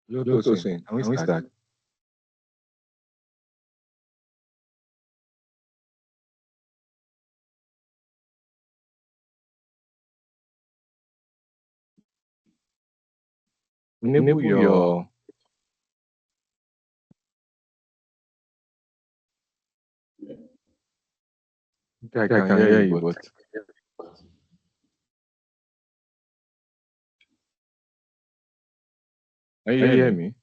Hello, Hello, Tosin. Tosin. Can we Can we start? start? Enable your I can hear you, but can you hear me?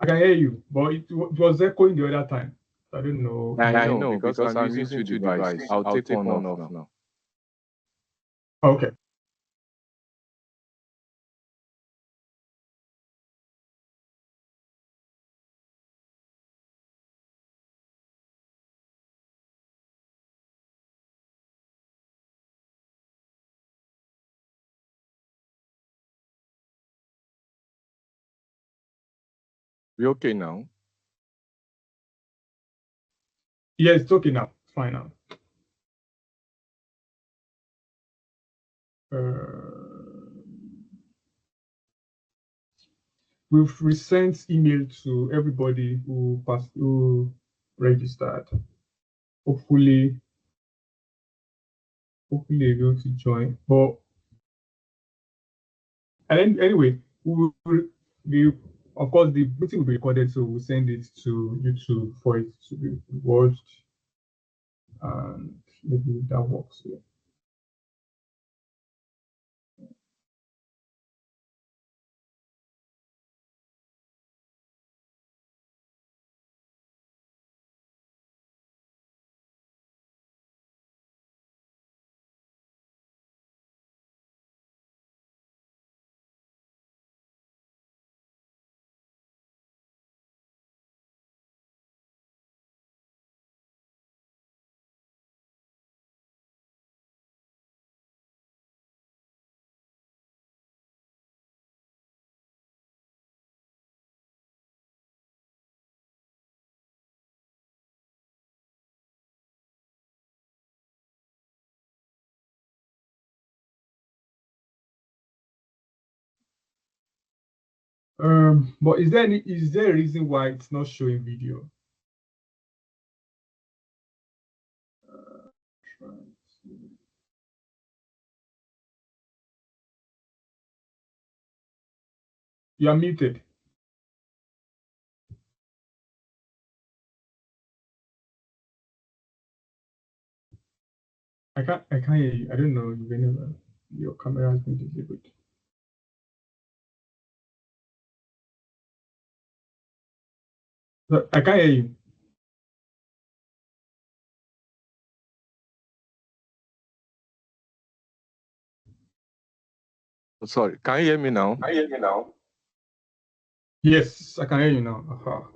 I can hear you, but it was echoing the other time. I don't know. I know because I'm using two devices. I'll take one off now. Okay. We okay now? Yeah, it's okay now. It's fine now. We've resent email to everybody who registered. Hopefully able to join. But anyway, of course the meeting will be recorded, so we'll send it to YouTube for it to be watched, and maybe that works. Yeah. But is there a reason why it's not showing video? You are muted. I can't hear you. I don't know whenever your camera has been disabled. I can't hear you. Sorry, can you hear me now? Yes, I can hear you now. Aha.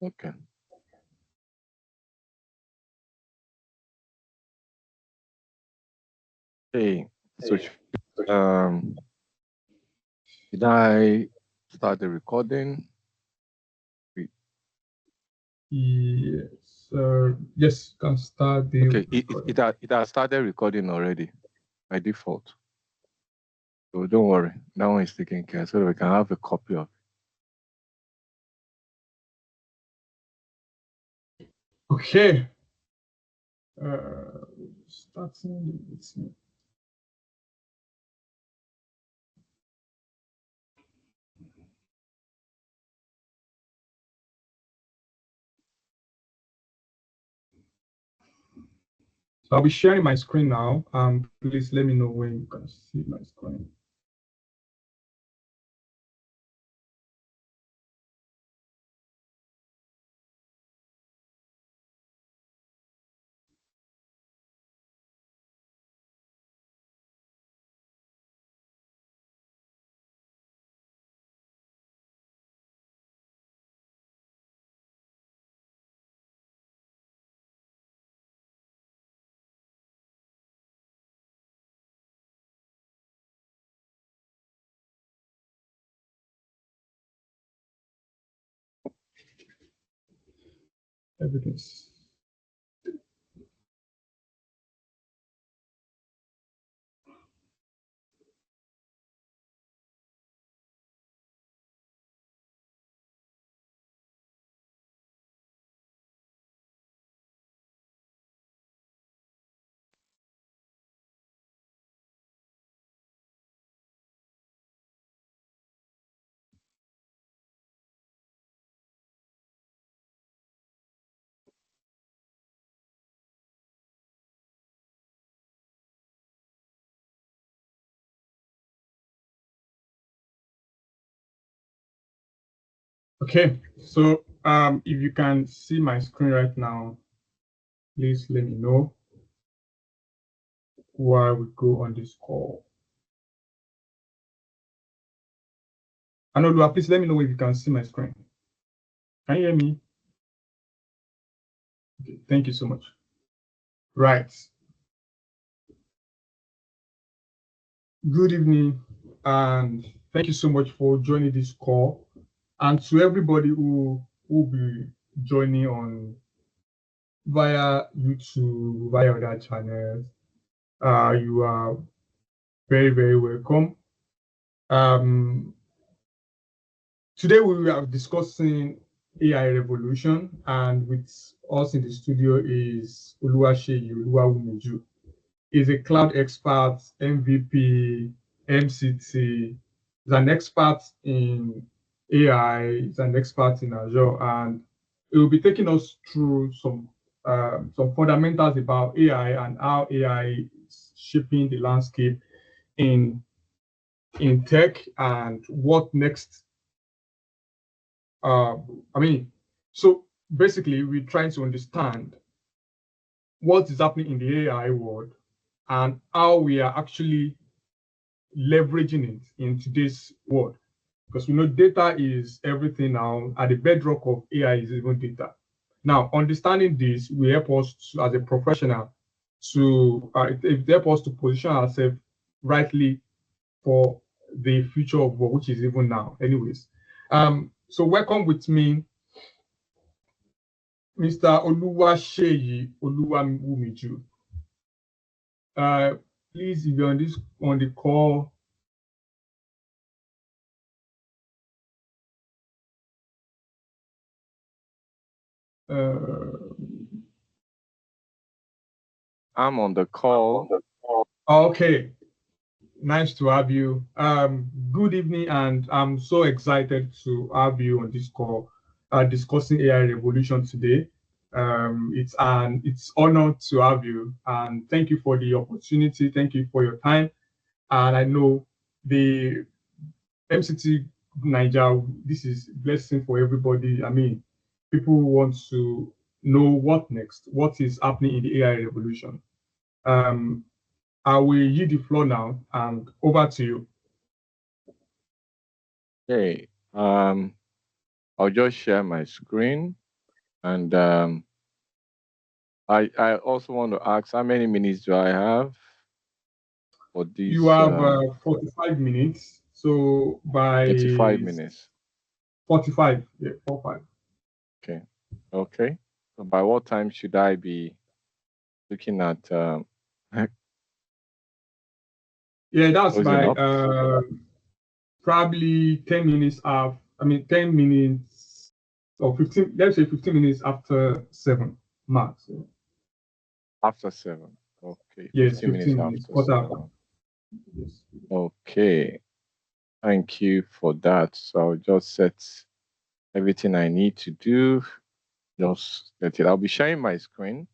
Okay. Hey, so did I start the recording? Yes, yes, can start the Okay, it has started recording already by default. So don't worry, that one is taken care so that we can have a copy of it. Okay. Starting with me. So I'll be sharing my screen now. Please let me know when you can see my screen. Everything's okay. So if you can see my screen right now, please let me know while we go on this call. And Olua, please let me know if you can see my screen. Can you hear me? Okay, thank you so much. Right. Good evening, and thank you so much for joining this call. And to everybody who will be joining on via YouTube, via other channels, you are very, very welcome. Today we are discussing AI revolution, and with us in the studio is Oluwaseyi, Oluwawumiju. Is a cloud expert, MVP, MCT. He's an expert in AI. He's an expert in Azure, and he will be taking us through some fundamentals about AI and how AI is shaping the landscape in tech and what next. So basically, we're trying to understand what is happening in the AI world and how we are actually leveraging it in today's world. Because we know data is everything now, and the bedrock of AI is even data. Now, understanding this will help us to, as a professional to it help us to position ourselves rightly for the future of work, which is even now. Anyways, so welcome with me, Mr. Oluwaseyi Oluwawumiju. Please, if you're on the call, I'm on the call. Okay, nice to have you. Good evening, and I'm so excited to have you on this call, discussing AI revolution today. It's an honor to have you, and thank you for the opportunity. Thank you for your time. And I know the MCT Niger, this is blessing for everybody. I mean, people want to know what next, what is happening in the AI revolution. I will yield the floor now, and over to you. Okay. I'll just share my screen, and I also want to ask, how many minutes do I have for this? You have 45 minutes. So by 35 minutes. 45, yeah, 45. Okay. Okay. So by what time should I be looking at? Yeah, that's closing by up? probably 10 minutes after. I mean, 10 minutes or 15. Let's say 15 minutes after 7 max. Yeah. After 7. Okay. Yes, 15 minutes 15 minutes. after Quarter 7. after. Yes. Okay. Thank you for that. So I'll just set everything I need to do. Just set it. I'll be sharing my screen.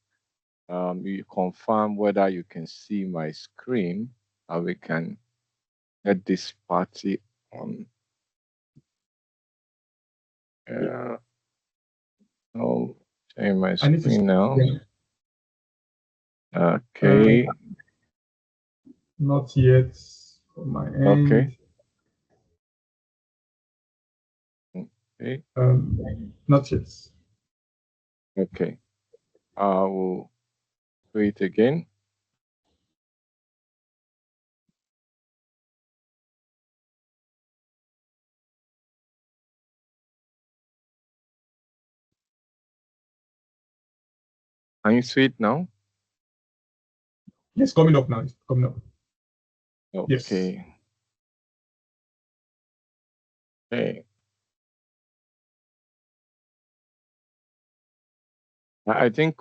You confirm whether you can see my screen, and we can get this party on. I'll sharing my screen now. Yeah. Okay. Not yet on my end. Okay. Okay. Not yet. Okay. I will do it again. Can you see it now? It's coming up now. It's coming up. Okay. Yes. Okay. I think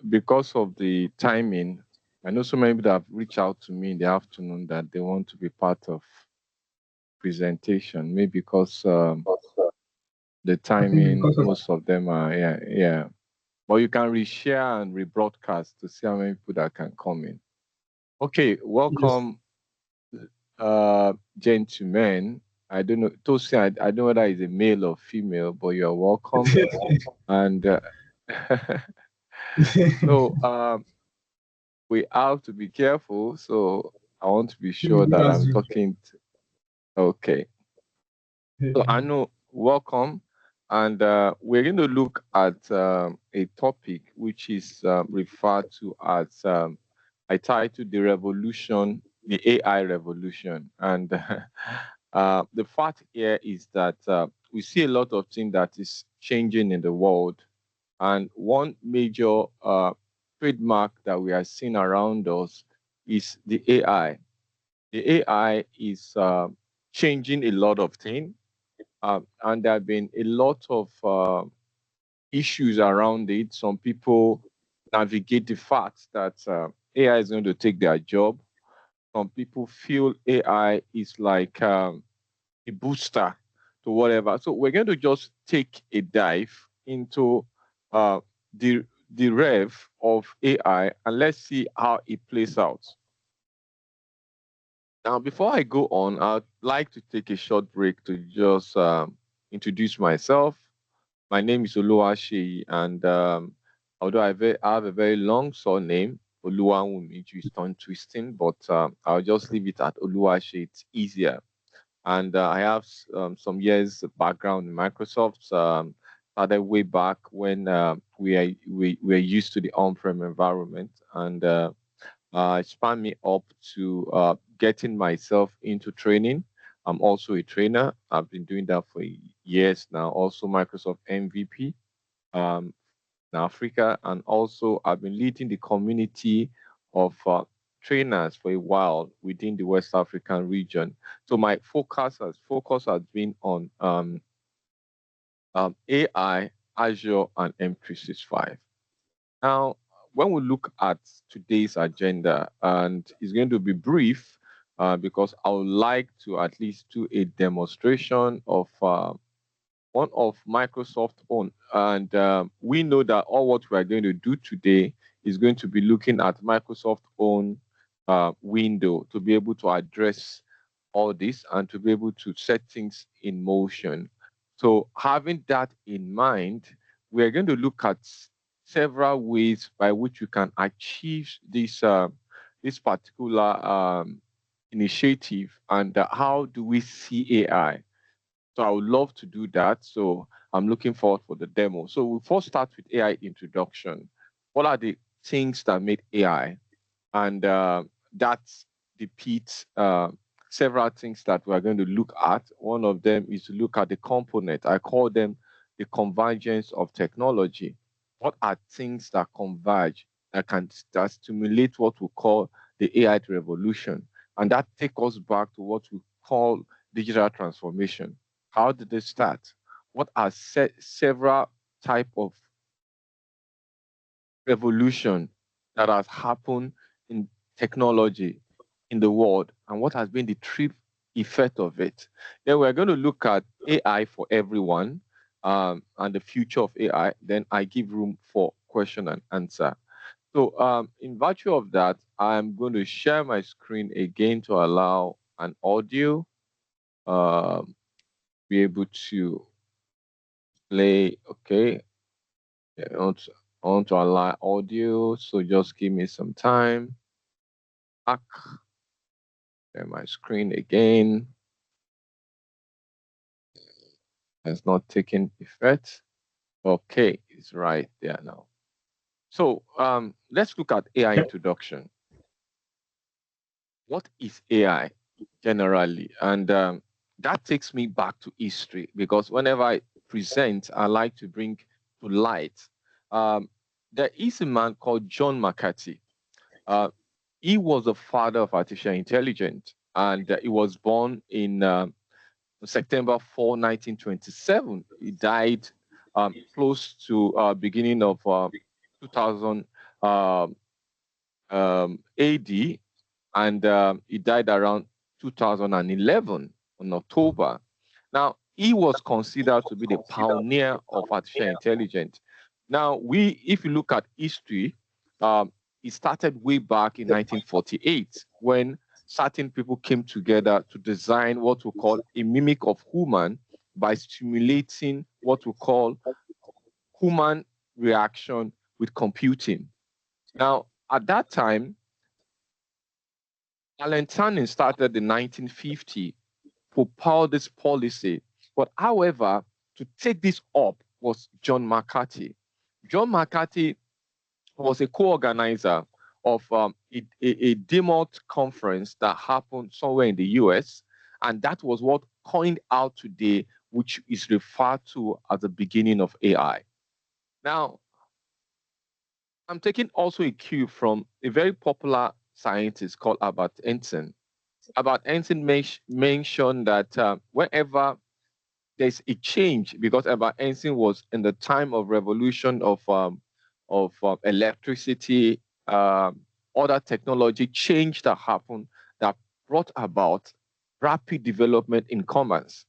because of the timing, I know so many people that have reached out to me in the afternoon that they want to be part of presentation. Maybe because the timing, most of them are, yeah. But you can reshare and rebroadcast to see how many people that can come in. Okay, welcome, gentlemen. I don't know, Tosin, I don't know whether it's a male or female, but you're welcome. And so we have to be careful. So I want to be sure that I'm talking to, okay. So I know, welcome. And we're going to look at a topic which is referred to as, I titled the revolution, the AI revolution. And the fact here is that we see a lot of things that is changing in the world. And one major trademark that we are seeing around us is the AI. The AI is changing a lot of things. And there have been a lot of issues around it. Some people navigate the fact that AI is going to take their job. Some people feel AI is like a booster to whatever. So we're going to just take a dive into uh, the the rev of AI and let's see how it plays out. Now, before I go on, I'd like to take a short break to just introduce myself. My name is Oluwaseyi, and although I have a very long surname, Oluwawumiju is tongue twisting, but I'll just leave it at Oluwaseyi. It's easier. And I have some years background in Microsoft. Started way back when we were used to the on-prem environment, and it spanned me up to getting myself into training. I'm also a trainer. I've been doing that for years now. Also, Microsoft MVP in Africa, and also I've been leading the community of trainers for a while within the West African region. So my focus has been on AI, Azure, and M365. Now, when we look at today's agenda, and it's going to be brief because I would like to at least do a demonstration of one of Microsoft's own. And we know that all what we are going to do today is going to be looking at Microsoft's own window to be able to address all this and to be able to set things in motion. So having that in mind, we are going to look at several ways by which you can achieve this particular initiative, and how do we see AI. So I would love to do that. So I'm looking forward for the demo. So we'll first start with AI introduction. What are the things that made AI? And that depicts several things that we're going to look at. One of them is to look at the component. I call them the convergence of technology. What are things that converge that stimulate what we call the AI revolution? And that takes us back to what we call digital transformation. How did they start? What are several type of revolution that has happened in technology in the world, and what has been the trip effect of it? Then we're going to look at AI for everyone, and the future of AI. Then I give room for question and answer. So in virtue of that, I'm going to share my screen again to allow an audio be able to play. Okay. Yeah, I want to allow audio, so just give me some time. Back. Share my screen again. It's not taking effect. Okay, it's right there now. So let's look at AI introduction. What is AI generally? And that takes me back to history, because whenever I present, I like to bring to light there is a man called John McCarthy. He was the father of artificial intelligence, and he was born in September 4, 1927. He died close to beginning of 2000 AD, and he died around 2011 in October. Now, he was considered to be the pioneer of artificial intelligence. Now, if you look at history, it started way back in 1948 when certain people came together to design what we call a mimic of human by stimulating what we call human reaction with computing. Now, at that time, Alan Turing started in 1950 to power this policy. But however, to take this up was John McCarthy. John McCarthy was a co-organizer of a DMOT conference that happened somewhere in the US. And that was what coined out today, which is referred to as the beginning of AI. Now, I'm taking also a cue from a very popular scientist called Albert Einstein. Albert Einstein mentioned that whenever there's a change, because Albert Einstein was in the time of revolution of electricity, other technology change that happened that brought about rapid development in commerce.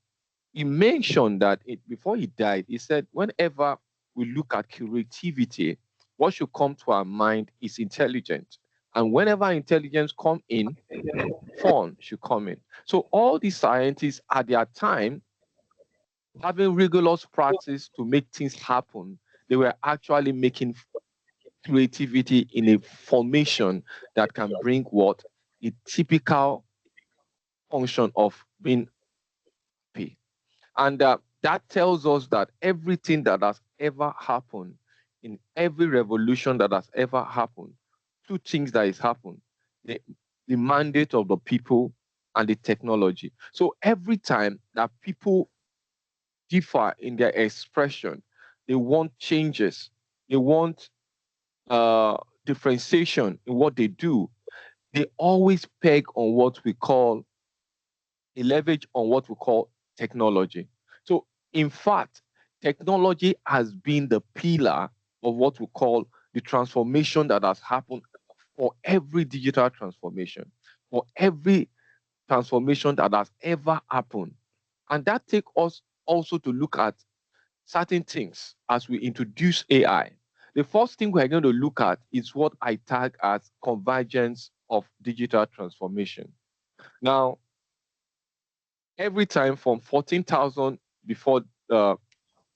He mentioned that before he died, he said, whenever we look at creativity, what should come to our mind is intelligence. And whenever intelligence come in, fun should come in. So all these scientists at their time, having rigorous practice to make things happen, they were actually making creativity in a formation that can bring what? A typical function of being happy. And that tells us that everything that has ever happened, in every revolution that has ever happened, two things that has happened, the mandate of the people and the technology. So every time that people differ in their expression, they want changes, they want differentiation in what they do, they always peg on what we call, a leverage on what we call technology. So, in fact, technology has been the pillar of what we call the transformation that has happened for every digital transformation, for every transformation that has ever happened. And that takes us also to look at certain things as we introduce AI. The first thing we're going to look at is what I tag as convergence of digital transformation. Now, every time from 14,000 before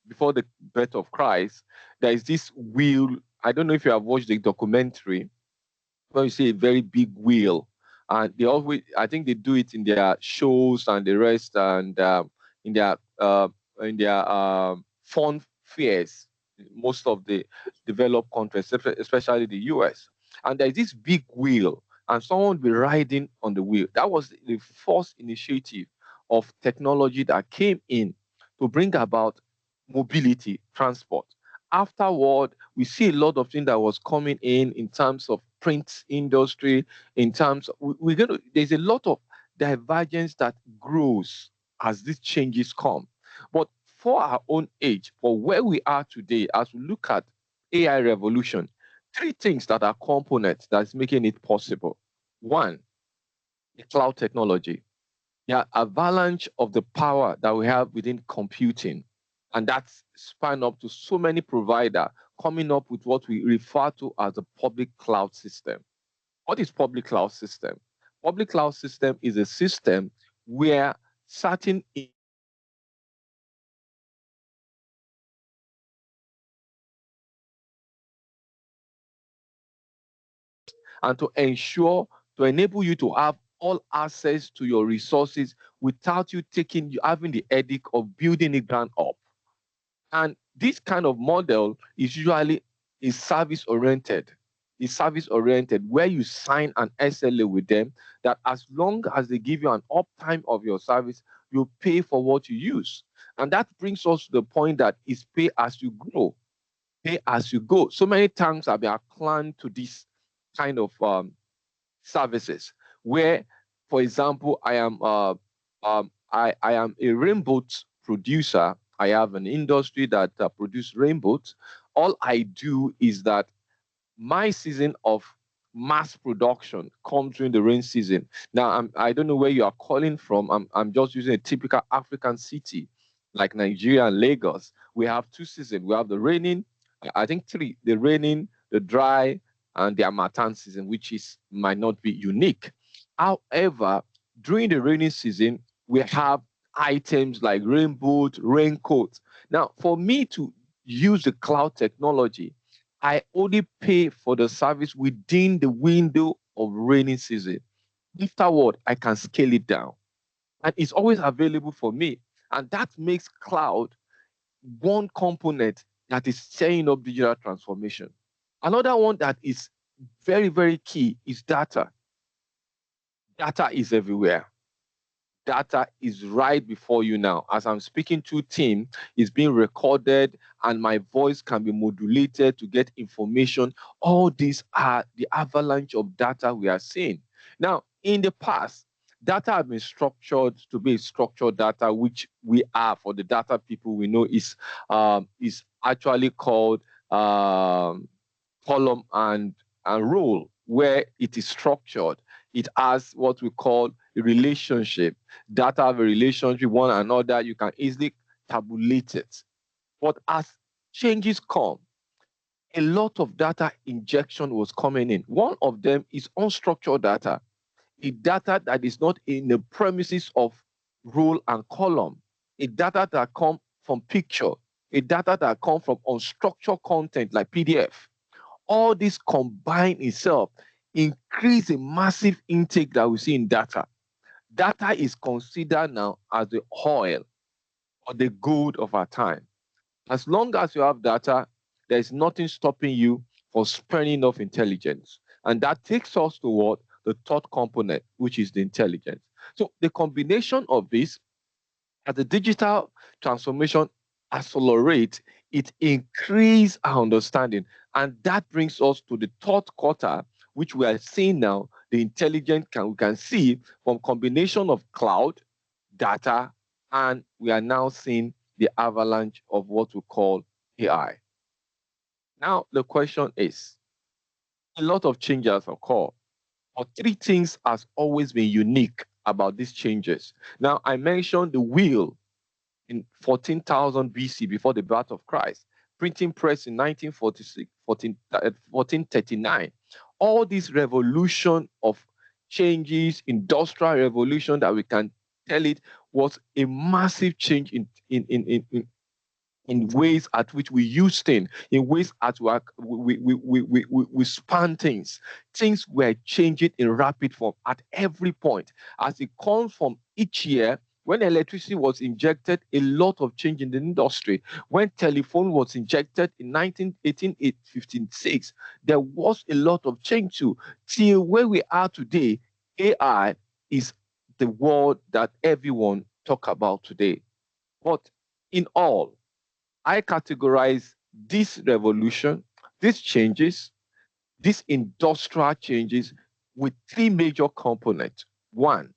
before the birth of Christ, there is this wheel. I don't know if you have watched the documentary where you see a very big wheel, and they always, I think they do it in their shows and the rest, and in their uh, fun fairs, most of the developed countries, especially the US. And there's this big wheel, and someone will be riding on the wheel. That was the first initiative of technology that came in to bring about mobility, transport. Afterward, we see a lot of things that was coming in terms of print industry, in terms of, we're going to, there's a lot of divergence that grows as these changes come. But for our own age, for where we are today, as we look at AI revolution, three things that are components that's making it possible. One, the cloud technology. The avalanche of the power that we have within computing. And that's span up to so many providers coming up with what we refer to as a public cloud system. What is public cloud system? Public cloud system is a system where certain and to ensure, to enable you to have all access to your resources without you having the headache of building it ground up. And this kind of model is usually service oriented. Is service oriented, where you sign an SLA with them that as long as they give you an uptime of your service, you pay for what you use. And that brings us to the point that it's pay as you grow. pay as you go. So many times I've been inclined to this kind of services where, for example, I am a rainbow producer. I have an industry that produces rainbows. All I do is that my season of mass production comes during the rain season. Now, I don't know where you are calling from. I'm just using a typical African city like Nigeria and Lagos. We have two seasons. We have the raining, I think three, the raining, the dry, and the harmattan season, which might not be unique. However, during the rainy season, we have items like rainbows, raincoats. Now, for me to use the cloud technology, I only pay for the service within the window of rainy season. Afterward, I can scale it down. And it's always available for me. And that makes cloud one component that is setting up digital transformation. Another one that is very, very key is data. Data is everywhere. Data is right before you now. As I'm speaking to team, it's being recorded and my voice can be modulated to get information. All these are the avalanche of data we are seeing. Now, in the past, data have been structured to be structured data, which we are for the data people we know is actually called column and row, where it is structured. It has what we call a relationship. Data have a relationship with one another. You can easily tabulate it. But as changes come, a lot of data injection was coming in. One of them is unstructured data, a data that is not in the premises of row and column, a data that come from picture, a data that come from unstructured content like PDF. All this combined itself increase a massive intake that we see in data. Data is considered now as the oil or the gold of our time. As long as you have data, there is nothing stopping you from spending enough intelligence. And that takes us to what? The third component, which is the intelligence. So the combination of this, as the digital transformation accelerates, it increases our understanding. And that brings us to the third quarter, which we are seeing now, the intelligence we can see from combination of cloud, data, and we are now seeing the avalanche of what we call AI. Now, the question is, a lot of changes occur, but three things has always been unique about these changes. Now, I mentioned the wheel in 14,000 BC, before the birth of Christ, printing press in 1946, 1439. All this revolution of changes, industrial revolution that we can tell it was a massive change in ways at which we use things, in ways at we span things. Things were changing in rapid form at every point. As it comes from each year, when electricity was injected, a lot of change in the industry. When telephone was injected in 1856, there was a lot of change too. Till where we are today, AI is the word that everyone talk about today. But in all, I categorize this revolution, these changes, these industrial changes with three major components. One,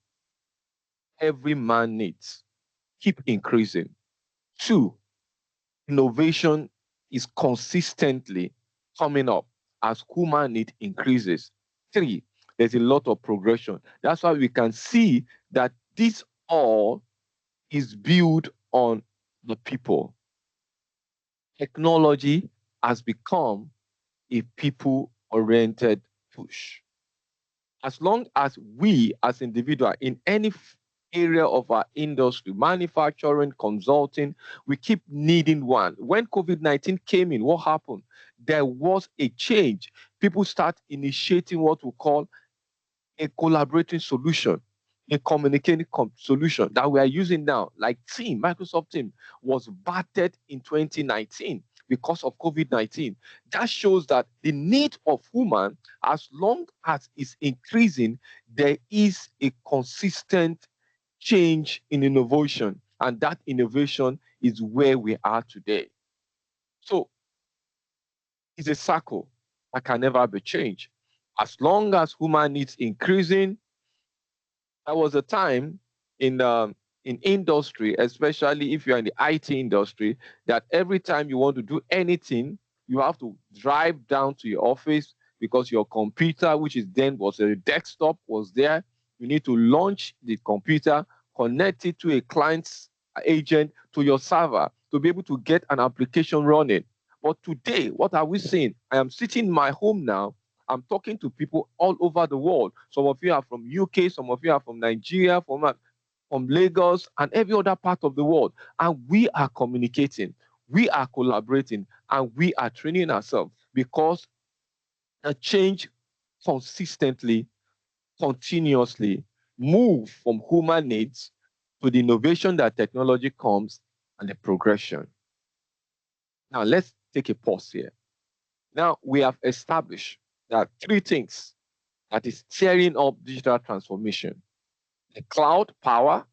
every man needs, keep increasing. Two, innovation is consistently coming up as human need increases. Three, there's a lot of progression. That's why we can see that this all is built on the people. Technology has become a people-oriented push. As long as we as individuals in any area of our industry, manufacturing, consulting, we keep needing one. When COVID-19 came in, what happened? There was a change. People start initiating what we call a collaborating solution, a communicating solution that we are using now, like Team, Microsoft Team, was battered in 2019 because of COVID-19. That shows that the need of human, as long as it's increasing, there is a consistent change in innovation. And that innovation is where we are today. So is a cycle that can never be changed. As long as human needs increasing, there was a time in industry, especially if you're in the IT industry, that every time you want to do anything, you have to drive down to your office because your computer, which is then was a desktop, was there. You need to launch the computer, connect it to a client's agent to your server to be able to get an application running. But today, what are we seeing? I am sitting in my home now. I'm talking to people all over the world. Some of you are from UK, some of you are from Nigeria, from Lagos, and every other part of the world. And we are communicating, we are collaborating, and we are training ourselves because a change consistently, continuously move from human needs to the innovation that technology comes and the progression. Now, let's take a pause here. Now, we have established that three things that is steering up digital transformation: the cloud power,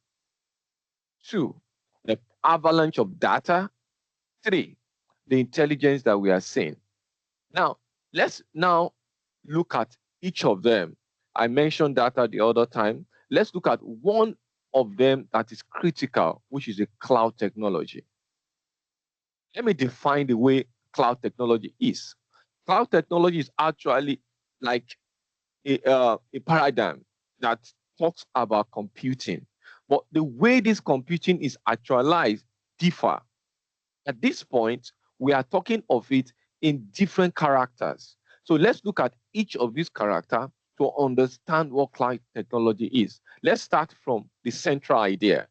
two, the avalanche of data, three, the intelligence that we are seeing. Now, let's now look at each of them. I mentioned data the other time. Let's look at one of them that is critical, which is the cloud technology. Let me define the way cloud technology is. Cloud technology is actually like a paradigm that talks about computing. But the way this computing is actualized differ. At this point, we are talking of it in different characters. So let's look at each of these characters to understand what cloud technology is. Let's start from the central idea.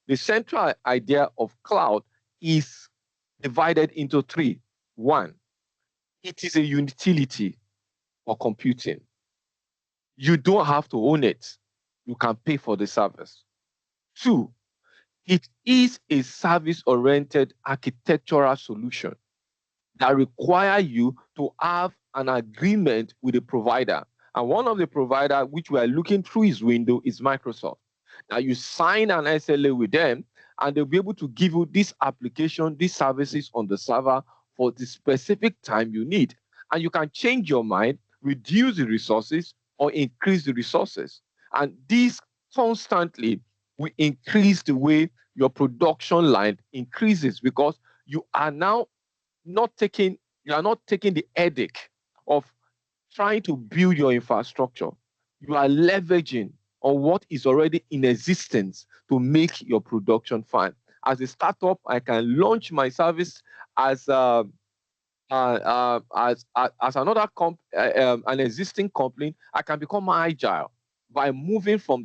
The central idea of cloud is divided into three. One, it is a utility for computing. You don't have to own it. You can pay for the service. Two, it is a service-oriented architectural solution that require you to have an agreement with the provider. And one of the provider which we are looking through his window is Microsoft. Now you sign an SLA with them and they'll be able to give you this application, these services on the server for the specific time you need. And you can change your mind, reduce the resources or increase the resources. And this constantly will increase the way your production line increases because you are now not taking the headache of trying to build your infrastructure. You are leveraging on what is already in existence to make your production fine. As a startup, I can launch my service as another an existing company. I can become agile by moving from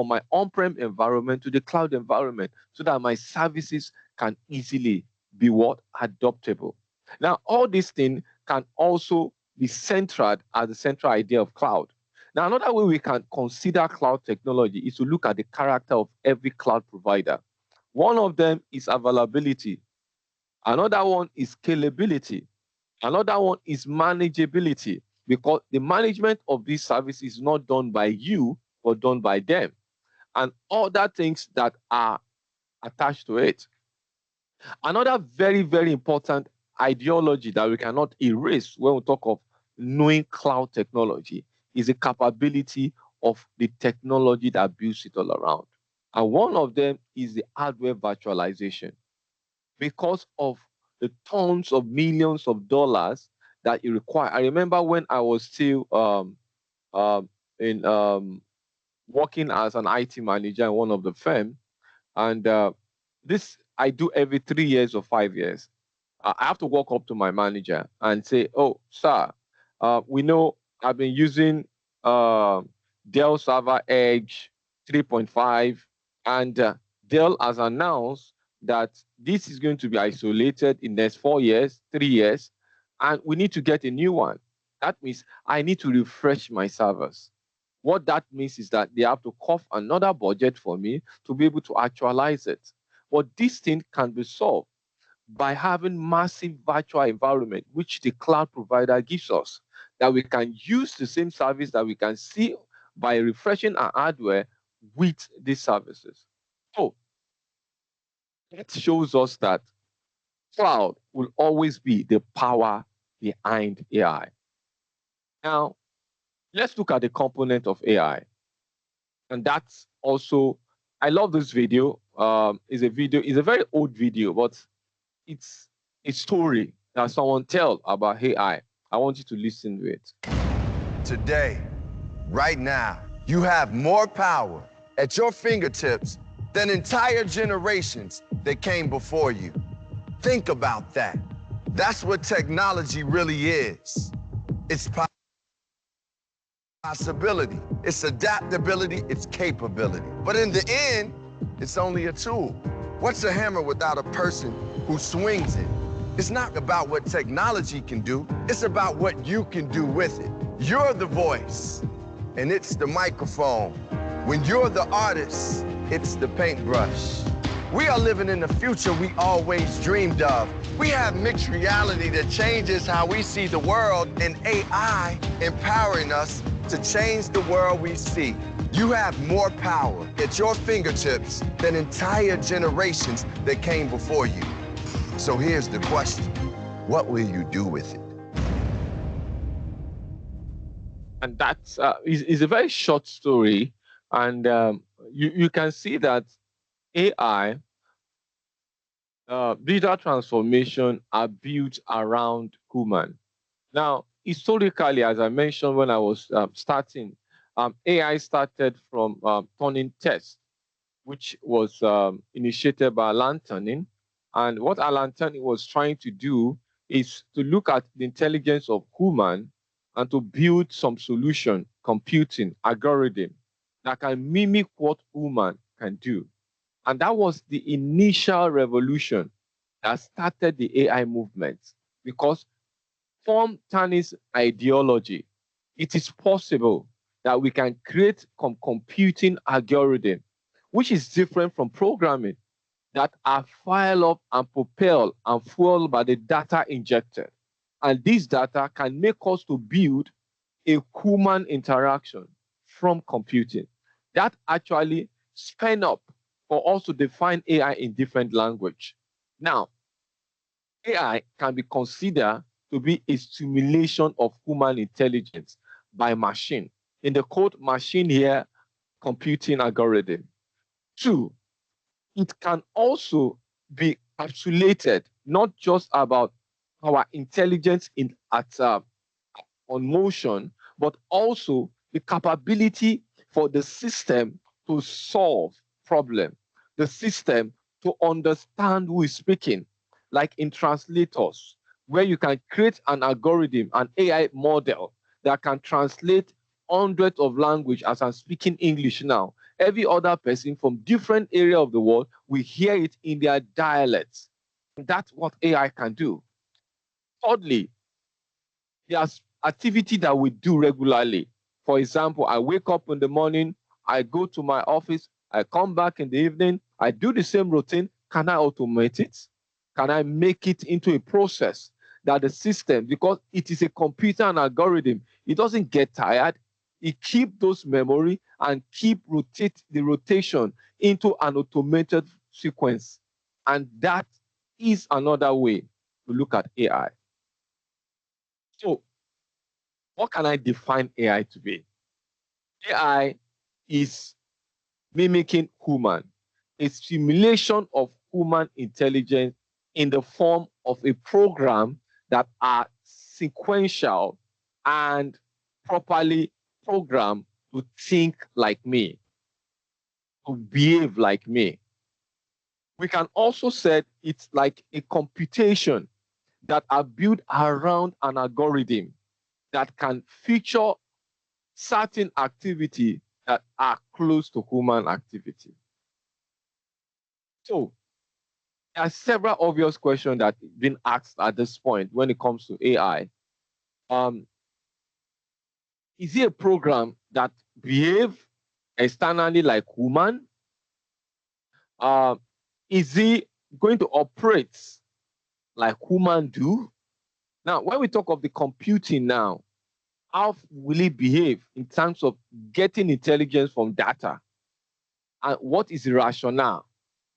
my on-prem environment to the cloud environment, so that my services can easily be adoptable. Now, all these things can also be centered as the central idea of cloud. Now, another way we can consider cloud technology is to look at the character of every cloud provider. One of them is availability. Another one is scalability. Another one is manageability, because the management of this service is not done by you, but done by them, and other things that are attached to it. Another very, very important ideology that we cannot erase when we talk of knowing cloud technology is the capability of the technology that builds it all around. And one of them is the hardware virtualization. Because of the tons of millions of dollars that it requires. I remember when I was still in working as an IT manager in one of the firm, and this I do every 3 years or 5 years. I have to walk up to my manager and say, "Oh, sir, we know I've been using Dell Server Edge 3.5, and Dell has announced that this is going to be isolated in the next 4 years, 3 years, and we need to get a new one. That means I need to refresh my servers." What that means is that they have to cough another budget for me to be able to actualize it. But this thing can be solved by having massive virtual environment, which the cloud provider gives us, that we can use the same service that we can see by refreshing our hardware with these services. So that shows us that cloud will always be the power behind AI. Now, let's look at the component of AI. And that's also, I love this video. It's a very old video, but it's a story that someone tell about AI. I want you to listen to it. Today, right now, you have more power at your fingertips than entire generations that came before you. Think about that. That's what technology really is. It's possibility, it's adaptability, it's capability. But in the end, it's only a tool. What's a hammer without a person who swings it? It's not about what technology can do, it's about what you can do with it. You're the voice, and it's the microphone. When you're the artist, it's the paintbrush. We are living in the future we always dreamed of. We have mixed reality that changes how we see the world, and AI empowering us to change the world we see. You have more power at your fingertips than entire generations that came before you. So here's the question: what will you do with it? And that's is a very short story, and you can see that AI, digital transformation are built around human. Now, historically, as I mentioned when I was starting, AI started from Turing test, which was initiated by Alan Turing. And what Alan Turing was trying to do is to look at the intelligence of human and to build some solution, computing algorithm that can mimic what human can do. And that was the initial revolution that started the AI movement, because from Turing's ideology, it is possible that we can create computing algorithm, which is different from programming, that are fired up and propelled and fueled by the data injected. And this data can make us to build a human interaction from computing. That actually spin up for us to define AI in different language. Now, AI can be considered to be a simulation of human intelligence by machine. In the code machine here, computing algorithm. Two, it can also be encapsulated, not just about our intelligence on motion, but also the capability for the system to solve problem, the system to understand who is speaking, like in translators, where you can create an algorithm, an AI model that can translate hundreds of language. As I'm speaking English now, every other person from different area of the world will hear it in their dialects. That's what AI can do. Thirdly, there's activity that we do regularly. For example, I wake up in the morning, I go to my office, I come back in the evening, I do the same routine. Can I automate it? Can I make it into a process that the system, because it is a computer and algorithm, it doesn't get tired. It keeps those memory and keep the rotation into an automated sequence. And that is another way to look at AI. So what can I define AI to be? AI is mimicking human, a simulation of human intelligence in the form of a program that are sequential and properly programmed to think like me, to behave like me. We can also say it's like a computation that are built around an algorithm that can feature certain activity that are close to human activity. So there are several obvious questions that have been asked at this point when it comes to AI. Is it a program that behaves externally like human? Is it going to operate like human do? Now, when we talk of the computing now, how will it behave in terms of getting intelligence from data? And what is the rationale?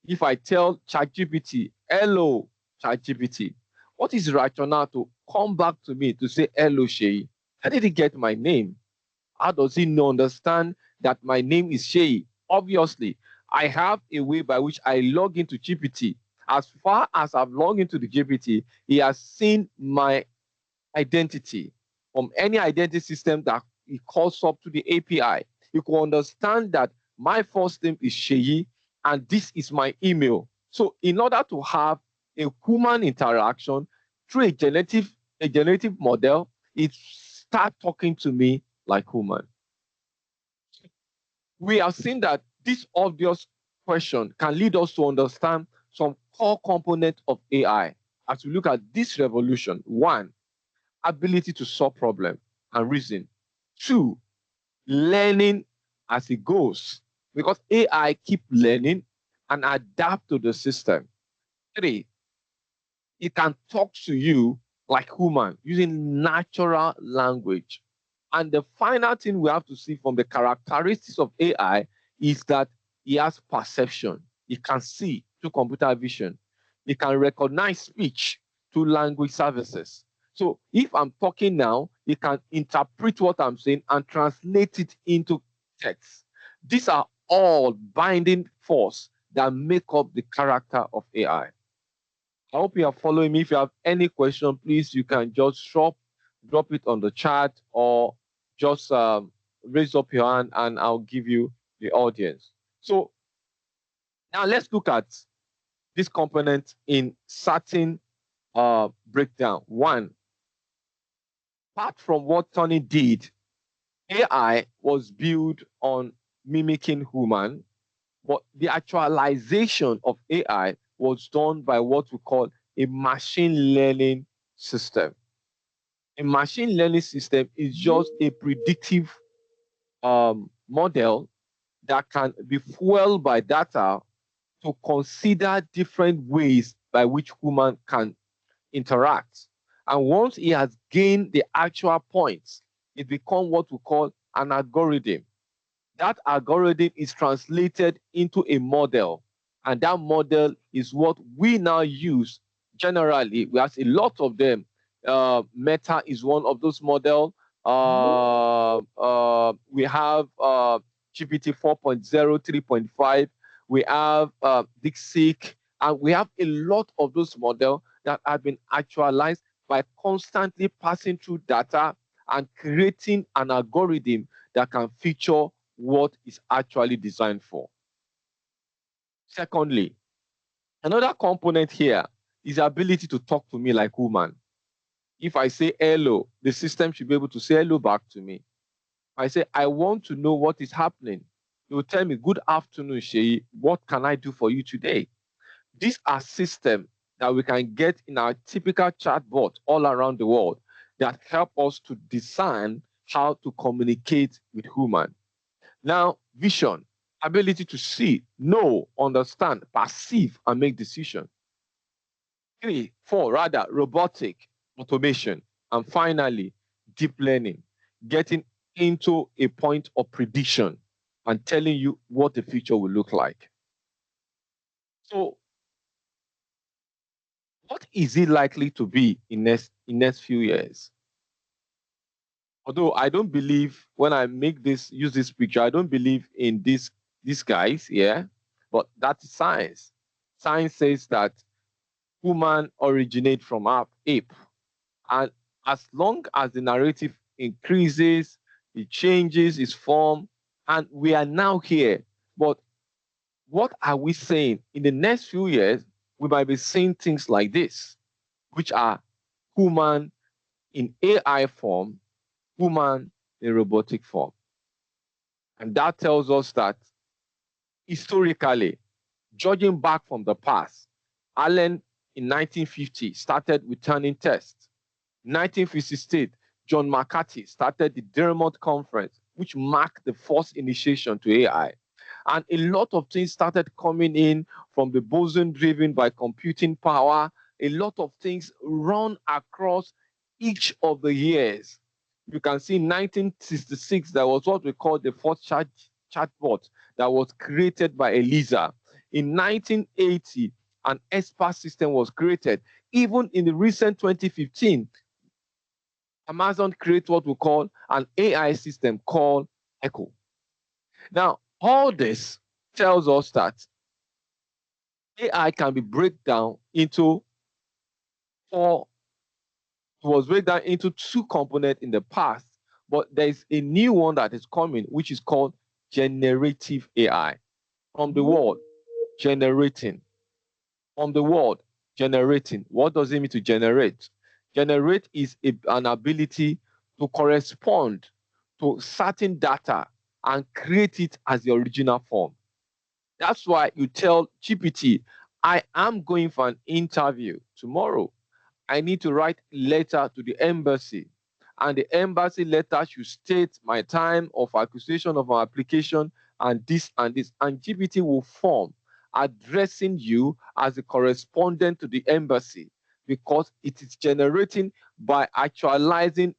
If I tell ChatGPT, hello, ChatGPT, what is the rationale to come back to me to say, hello, Sheyi. How did he get my name? How does he not understand that my name is Sheyi? Obviously, I have a way by which I log into GPT. As far as I've logged into the GPT, he has seen my identity from any identity system that he calls up to the API. You can understand that my first name is Sheyi and this is my email. So in order to have a human interaction through a generative model, it starts talking to me like human. We have seen that this obvious question can lead us to understand some core components of AI. As we look at this revolution, 1, ability to solve problems and reason. 2, learning as it goes, because AI keep learning and adapt to the system. 3, it can talk to you like human using natural language. And the final thing we have to see from the characteristics of AI is that it has perception. It can see through computer vision. It can recognize speech through language services. So if I'm talking now, it can interpret what I'm saying and translate it into text. These are all binding force that make up the character of AI. I hope you are following me. If you have any question, please, you can just drop it on the chat or just raise up your hand and I'll give you the audience. So now let's look at this component in certain breakdown. 1, apart from what Tony did, AI was built on mimicking human, but the actualization of AI was done by what we call a machine learning system. A machine learning system is just a predictive model that can be fueled by data to consider different ways by which human can interact. And once it has gained the actual points, it becomes what we call an algorithm. That algorithm is translated into a model, and that model is what we now use generally. We have a lot of them. Meta is one of those models. We have GPT 4.0, 3.5. We have DeepSeek, and we have a lot of those models that have been actualized by constantly passing through data and creating an algorithm that can feature what is actually designed for. Secondly, another component here is the ability to talk to me like human. If I say hello, the system should be able to say hello back to me. I say, I want to know what is happening. It will tell me, good afternoon, Sheyi. What can I do for you today? These are systems that we can get in our typical chatbot all around the world that help us to design how to communicate with human. Now, vision, ability to see, know, understand, perceive, and make decisions. 3, 4, rather, robotic, automation. And finally, deep learning, getting into a point of prediction and telling you what the future will look like. So, what is it likely to be in next few years? Although I don't believe when I use this picture, I don't believe in these guys, yeah, but that's science. Science says that human originate from ape, and as long as the narrative increases, it changes its form, and we are now here. But what are we saying? In the next few years, we might be seeing things like this, which are human in AI form, human in robotic form. And that tells us that historically, judging back from the past, Allen in 1950 started with Turing tests. 1956, John McCarthy started the Dermot Conference, which marked the first initiation to AI. And a lot of things started coming in from the boson driven by computing power. A lot of things run across each of the years. You can see in 1966, there was what we call the first chatbot that was created by Eliza. In 1980, an expert system was created. Even in the recent 2015, Amazon creates what we call an AI system called Echo. Now, all this tells us that AI can be broken down into two components in the past, but there's a new one that is coming, which is called generative AI. From the word generating. From the word generating, what does it mean to generate? Generate is an ability to correspond to certain data and create it as the original form. That's why you tell GPT, I am going for an interview tomorrow. I need to write a letter to the embassy. And the embassy letter should state my time of acquisition of my application and this and this. And GPT will form addressing you as a correspondent to the embassy because it is generating by actualizing.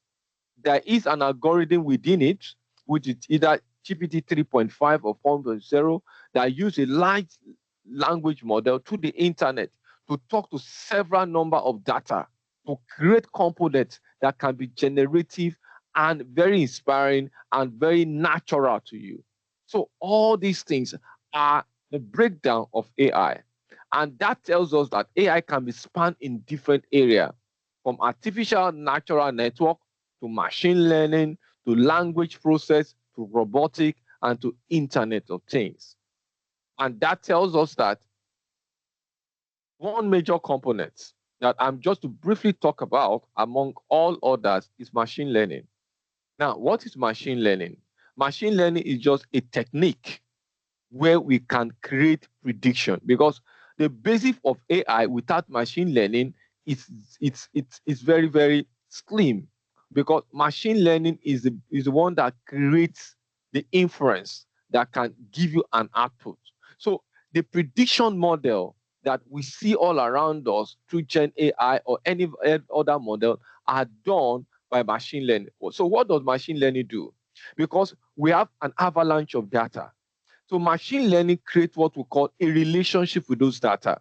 There is an algorithm within it, which is either GPT 3.5 or 4.0, that use a large language model to the internet to talk to several number of data to create components that can be generative and very inspiring and very natural to you. So all these things are the breakdown of AI. And that tells us that AI can be spanned in different areas, from artificial natural network to machine learning, to language process, to robotic, and to Internet of Things. And that tells us that one major component that I'm just to briefly talk about among all others is machine learning. Now, what is machine learning? Machine learning is just a technique where we can create prediction, because the basis of AI without machine learning is very, very slim, because machine learning is the one that creates the inference that can give you an output. So the prediction model that we see all around us through Gen AI or any other model are done by machine learning. So what does machine learning do? Because we have an avalanche of data. So machine learning creates what we call a relationship with those data,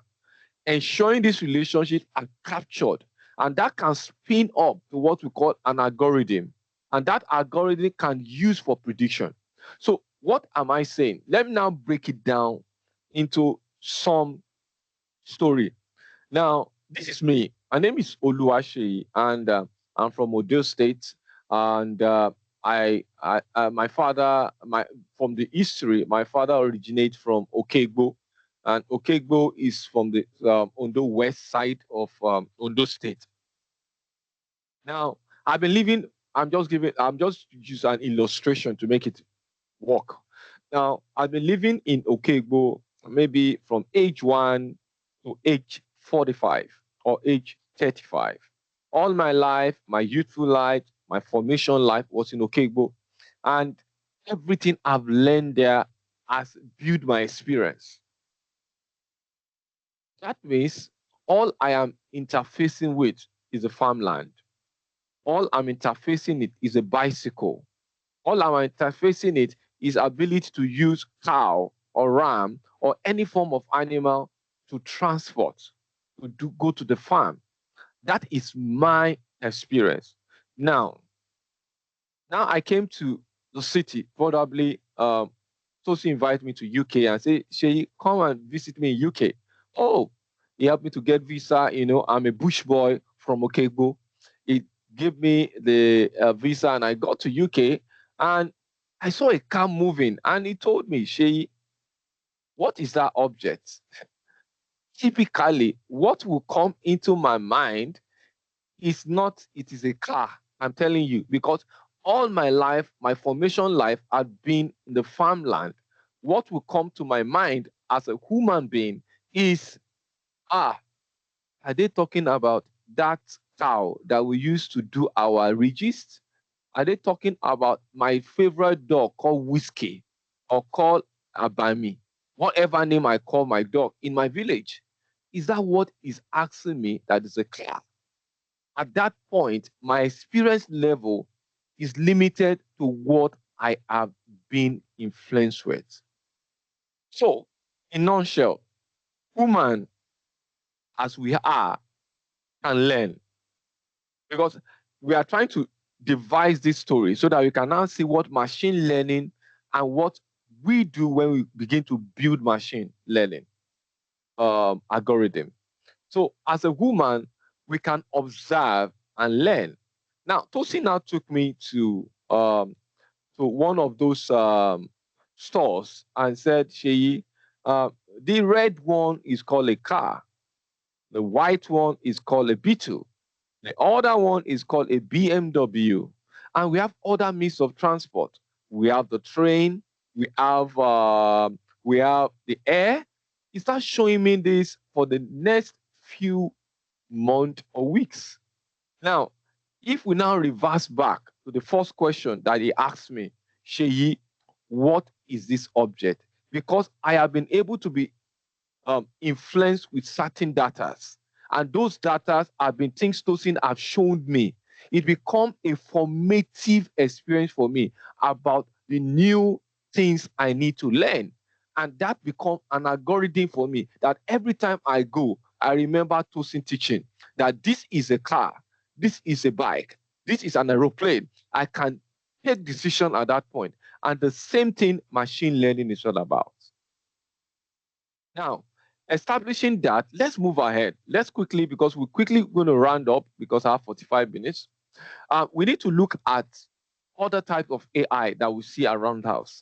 ensuring this relationship are captured. And that can spin up to what we call an algorithm. And that algorithm can use for prediction. So what am I saying? Let me now break it down into some story. Now, this is me. My name is Oluwaseyi, and I'm from Oyo State. And my father, from the history, my father originates from Okegbo, and Okegbo is from the Ondo west side of Ondo State. Now, I've been living. I'm just use an illustration to make it work. Now, I've been living in Okegbo maybe from age 1 to age 45 or age 35. All my life, my youthful life, my formation life was in Okegbo, and everything I've learned there has built my experience. That means all I am interfacing with is a farmland. All I'm interfacing it is a bicycle. All I'm interfacing it is ability to use cow or ram or any form of animal to transport, go to the farm. That is my experience. Now I came to the city, probably Tosin invited me to UK and say, Shay, come and visit me in UK. Oh, he helped me to get visa. I'm a bush boy from Okegbo. He gave me the visa and I got to UK and I saw a car moving and he told me, Shay, what is that object? Typically, what will come into my mind is not, it is a car. I'm telling you, because all my life, my formation life had been in the farmland. What will come to my mind as a human being is, are they talking about that cow that we used to do our regist? Are they talking about my favorite dog called Whiskey or called Abami? Whatever name I call my dog in my village. Is that what is asking me that is a car? At that point, my experience level is limited to what I have been influenced with. So, in nutshell, human as we are can learn, because we are trying to devise this story so that we can now see what machine learning and what we do when we begin to build machine learning algorithm. So as a woman, we can observe and learn. Now, Tosin now took me to one of those stores and said, Sheyi, the red one is called a car. The white one is called a Beetle. The other one is called a BMW. And we have other means of transport. We have the train. We have the air. He starts showing me this for the next few months or weeks. Now, if we now reverse back to the first question that he asked me, Sheyi, what is this object? Because I have been able to be influenced with certain data. And those data have been things Tosin have shown me. It become a formative experience for me about the new things I need to learn. And that become an algorithm for me that every time I go, I remember Tosin teaching that this is a car, this is a bike, this is an aeroplane. I can take decision at that point. And the same thing machine learning is all about. Now, establishing that, let's move ahead. Let's quickly, because we're quickly going to round up because I have 45 minutes. We need to look at other types of AI that we see around us.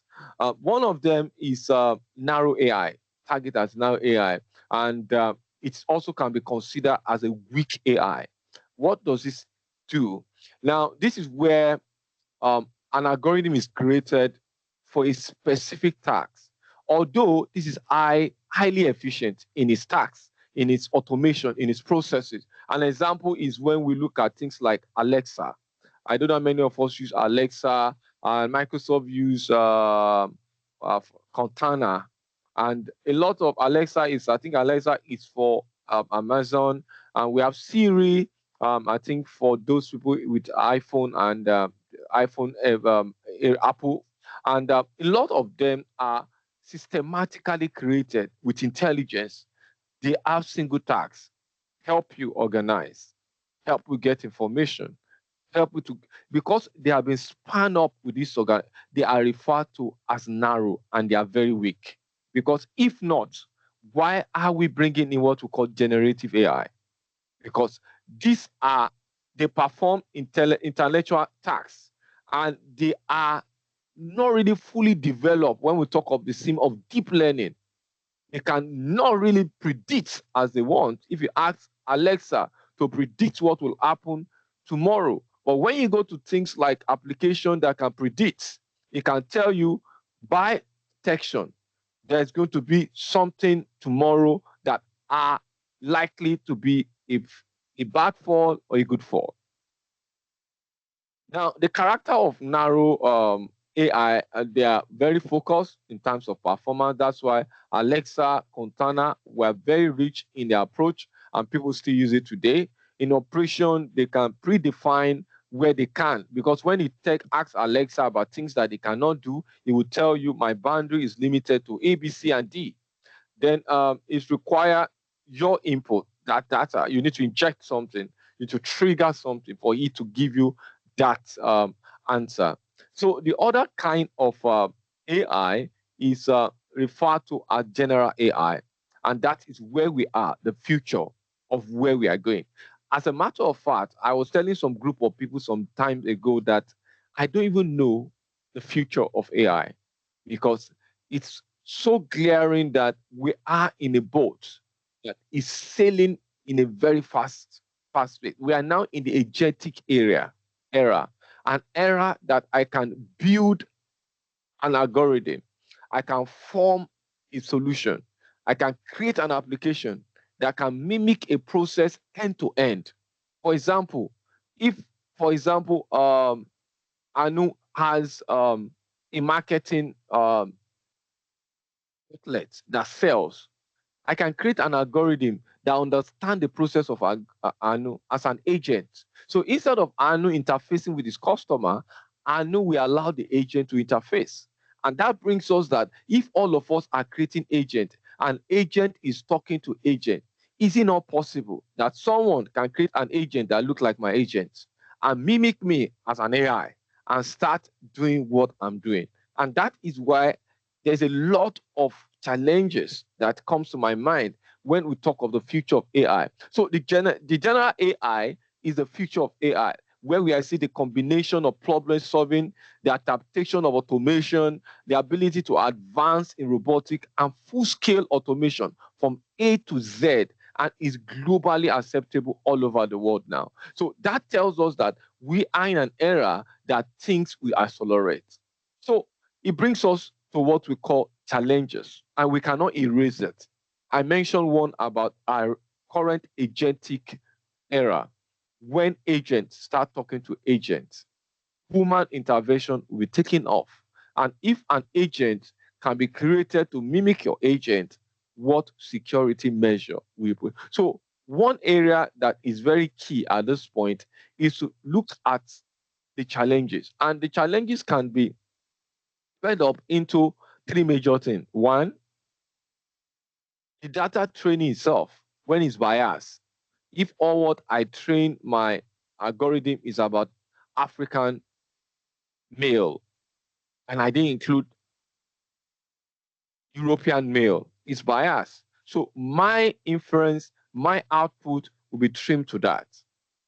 One of them is narrow AI, target as narrow AI. And it also can be considered as a weak AI. What does this do? Now, this is where an algorithm is created for a specific task. Although this is highly efficient in its tasks, in its automation, in its processes. An example is when we look at things like Alexa. I don't know how many of us use Alexa, and Microsoft use Cortana. And a lot of Alexa I think Alexa is for Amazon. And we have Siri, I think for those people with iPhone and Apple. And a lot of them are systematically created with intelligence. They have single tasks, help you organize, help you get information, help you to, because they have been spun up with this organ, they are referred to as narrow and they are very weak. Because if not, why are we bringing in what we call generative AI? Because they perform intellectual tasks and they are not really fully developed when we talk of the theme of deep learning. They can not really predict as they want. If you ask Alexa to predict what will happen tomorrow, but when you go to things like application that can predict, it can tell you by detection, there's going to be something tomorrow that are likely to be a bad fall or a good fall. Now, the character of narrow AI, they are very focused in terms of performance. That's why Alexa, Cortana were very rich in their approach, and people still use it today. In operation, they can predefine where they can, because when you ask Alexa about things that they cannot do, it will tell you my boundary is limited to A, B, C, and D. Then it's require your input, that data. You need to inject something, you need to trigger something for it to give you that answer. So the other kind of AI is referred to as general AI, and that is where we are, the future of where we are going. As a matter of fact, I was telling some group of people some time ago that I don't even know the future of AI because it's so glaring that we are in a boat that is sailing in a very fast pace. We are now in the agentic era, an era that I can build an algorithm, I can form a solution, I can create an application that can mimic a process end to end. For example, if, Anu has a marketing outlet that sells, I can create an algorithm that understands the process of Anu as an agent. So instead of Anu interfacing with his customer, Anu will allow the agent to interface. And that brings us that if all of us are creating agent, and agent is talking to agent, is it not possible that someone can create an agent that looks like my agent? and mimic me as an AI and start doing what I'm doing. And that is why there's a lot of challenges that comes to my mind when we talk of the future of AI. So the general AI is the future of AI, where we see the combination of problem solving, the adaptation of automation, the ability to advance in robotic and full-scale automation from A to Z, and is globally acceptable all over the world now. So that tells us that we are in an era that things will accelerate. So it brings us to what we call challenges, and we cannot erase it. I mentioned one about our current agentic era. When agents start talking to agents, human intervention will be taken off. And if an agent can be created to mimic your agent, what security measure we put? So one area that is very key at this point is to look at the challenges. And the challenges can be spread up into three major things. One, the data training itself, when it's biased. If all what I train my algorithm is about African male, and I didn't include European male, it's biased. So my inference, my output will be trimmed to that.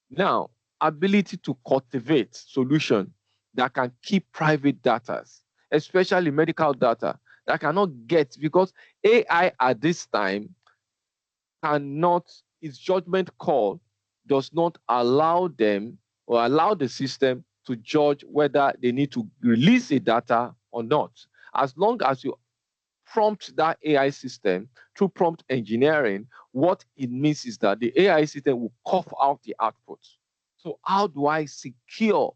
Now, ability to cultivate solution that can keep private data, especially medical data, that cannot get, because AI at this time cannot, its judgment call does not allow them or allow the system to judge whether they need to release the data or not. As long as you prompt that AI system through prompt engineering, what it means is that the AI system will cough out the output. So how do I secure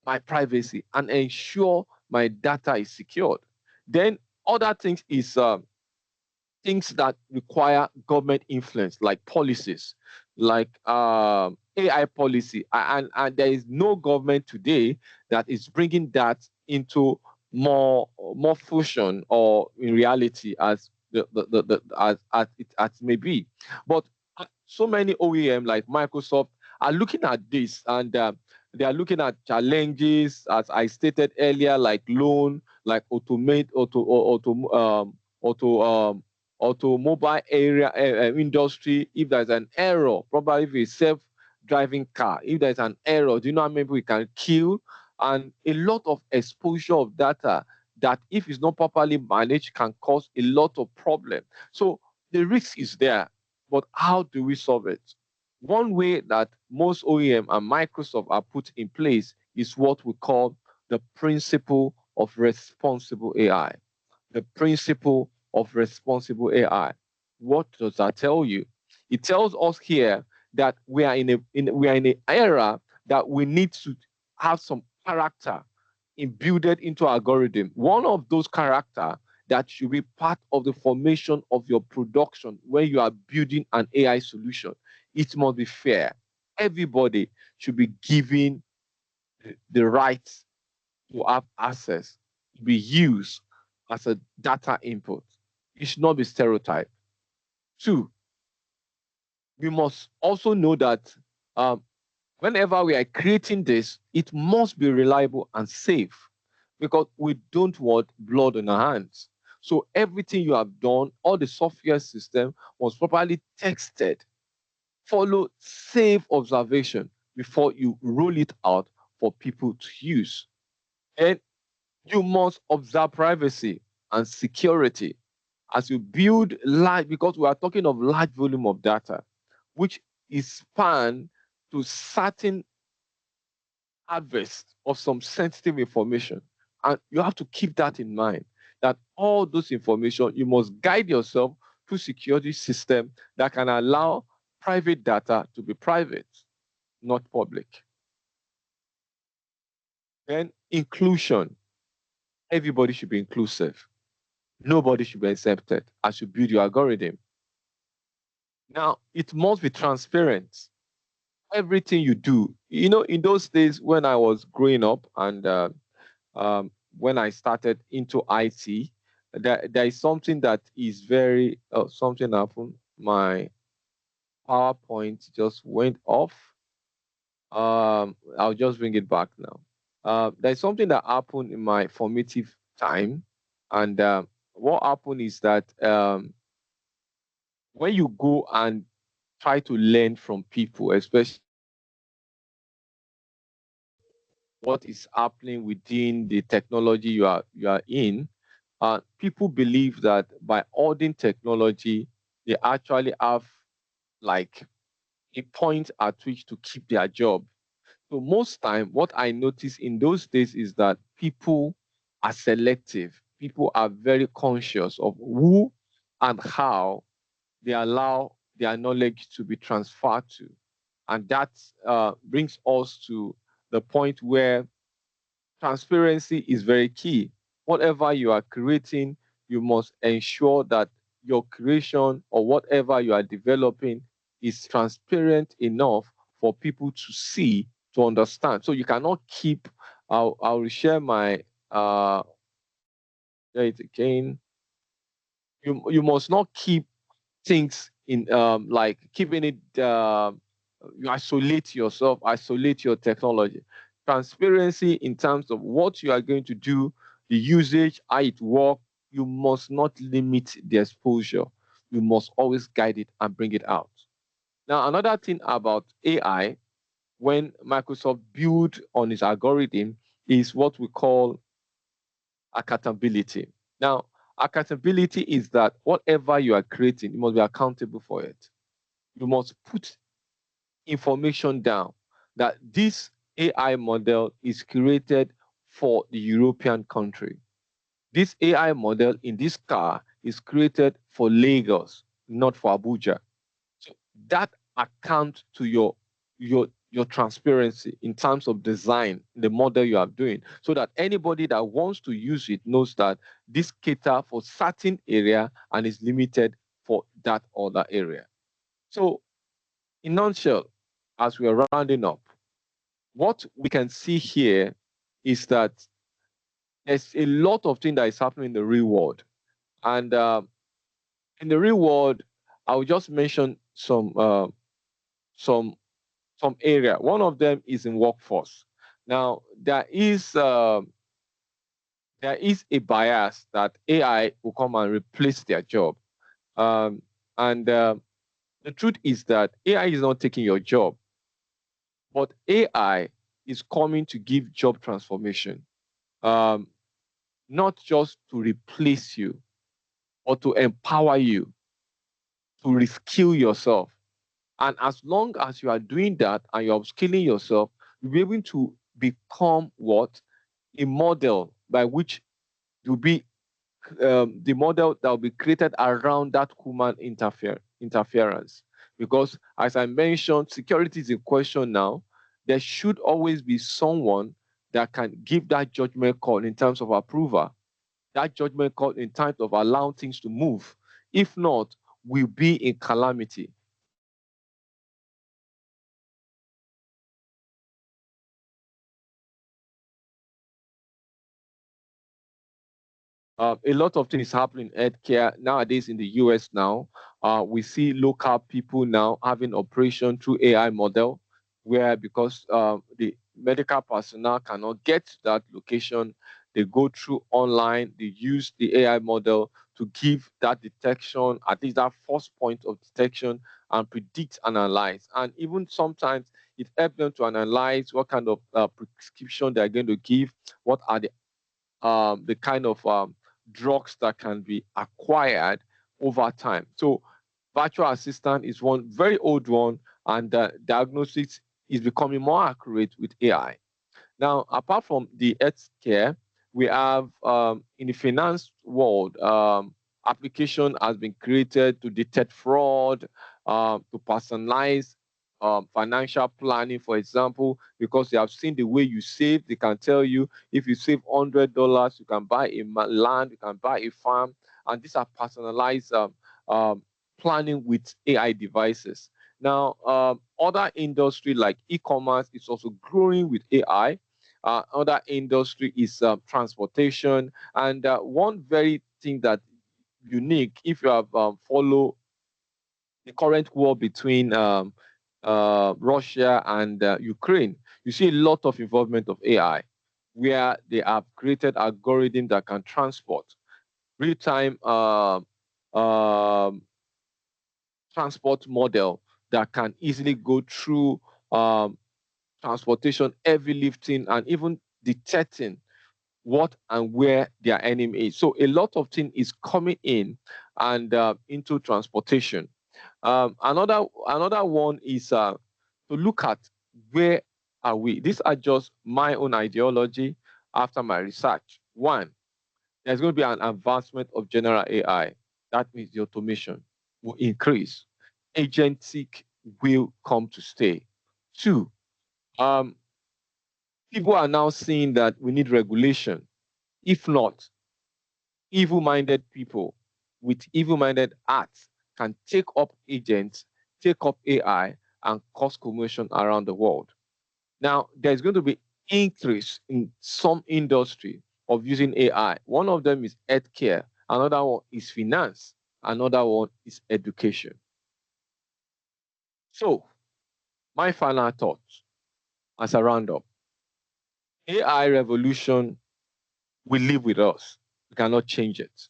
my privacy and ensure my data is secured? Then other things is things that require government influence, like policies, like AI policy. And there is no government today that is bringing that into more fusion or in reality as as it may be. But so many OEM like Microsoft are looking at this, and they are looking at challenges, as I stated earlier, like loan, like automobile area industry. If there's an error, probably if it's self-driving car, if there's an error, do you know how many people we can kill? And a lot of exposure of data that, if it's not properly managed, can cause a lot of problem. So the risk is there, but how do we solve it? One way that most OEM and Microsoft are put in place is what we call the principle of responsible AI. The principle of responsible AI. What does that tell you? It tells us here that we are in an era that we need to have some character imbued into algorithm. One of those character that should be part of the formation of your production when you are building an AI solution. It must be fair. Everybody should be given the right to have access, to be used as a data input. It should not be stereotyped. Two, we must also know that whenever we are creating this, it must be reliable and safe, because we don't want blood on our hands. So everything you have done, all the software system was properly tested. Follow safe observation before you roll it out for people to use. And you must observe privacy and security as you build large, because we are talking of large volume of data, which is spanned to certain harvest of some sensitive information. And you have to keep that in mind, that all those information, you must guide yourself through security system that can allow private data to be private, not public. Then inclusion. Everybody should be inclusive. Nobody should be accepted as you build your algorithm. Now, it must be transparent. Everything you do, you know, in those days when I was growing up and when I started into IT, there is something that is very, something happened. My PowerPoint just went off. I'll just bring it back now. There's something that happened in my formative time, and what happened is that when you go and try to learn from people, especially what is happening within the technology you are in, people believe that by holding technology, they actually have like a point at which to keep their job. So most time, what I notice in those days is that people are selective. People are very conscious of who and how they allow their knowledge to be transferred to. And that brings us to the point where transparency is very key. Whatever you are creating, you must ensure that your creation or whatever you are developing is transparent enough for people to see, to understand. So you cannot keep, I'll share my, there it again. You must not keep things in like keeping it you isolate yourself, isolate your technology. Transparency in terms of what you are going to do, the usage, how it works, you must not limit the exposure. You must always guide it and bring it out. Now, another thing about AI, when Microsoft built on its algorithm, is what we call accountability. Now, accountability is that whatever you are creating, you must be accountable for it. You must put information down that this AI model is created for the European country. This AI model in this car is created for Lagos, not for Abuja. So that accounts to your transparency in terms of design, the model you are doing, so that anybody that wants to use it knows that this cater for certain area and is limited for that other area. So in nutshell, as we are rounding up, what we can see here is that there's a lot of things that is happening in the real world. And in the real world, I will just mention some area. One of them is in workforce. Now, there is a bias that AI will come and replace their job. And the truth is that AI is not taking your job, but AI is coming to give job transformation, um, not just to replace you or to empower you, to reskill yourself. And as long as you are doing that and you're upskilling yourself, you'll be able to become what? A model by which you'll be the model that will be created around that human interference. Because as I mentioned, security is a question now. There should always be someone that can give that judgment call in terms of approval, that judgment call in terms of allowing things to move. If not, we'll be in calamity. A lot of things happening in healthcare nowadays in the US now. We see local people now having operation through AI model, where because the medical personnel cannot get to that location, they go through online, they use the AI model to give that detection, at least that first point of detection, and predict, analyze. And even sometimes it helps them to analyze what kind of prescription they're going to give, what are the kind of drugs that can be acquired over time. So virtual assistant is one very old one, and diagnostics is becoming more accurate with AI. Now, apart from the healthcare, we have in the finance world, application has been created to detect fraud, to personalize financial planning, for example, because they have seen the way you save. They can tell you if you save $100, you can buy a land, you can buy a farm, and these are personalized planning with AI devices. Now, other industry like e-commerce is also growing with AI. Other industry is transportation, and one very thing that unique if you have follow the current war between Russia and Ukraine, you see a lot of involvement of AI, where they have created algorithms that can transport real-time transport model that can easily go through transportation, heavy lifting, and even detecting what and where their enemy is. So a lot of things is coming in and into transportation. Another one is to look at where are we. These are just my own ideology after my research. One, there's going to be an advancement of general AI. That means the automation will increase. Agentic will come to stay. Two, people are now seeing that we need regulation. If not, evil-minded people with evil-minded acts can take up agents, take up AI, and cause commotion around the world. Now, there's going to be increase in some industry of using AI. One of them is healthcare, another one is finance, another one is education. So, my final thoughts as a roundup: AI revolution will live with us. We cannot change it.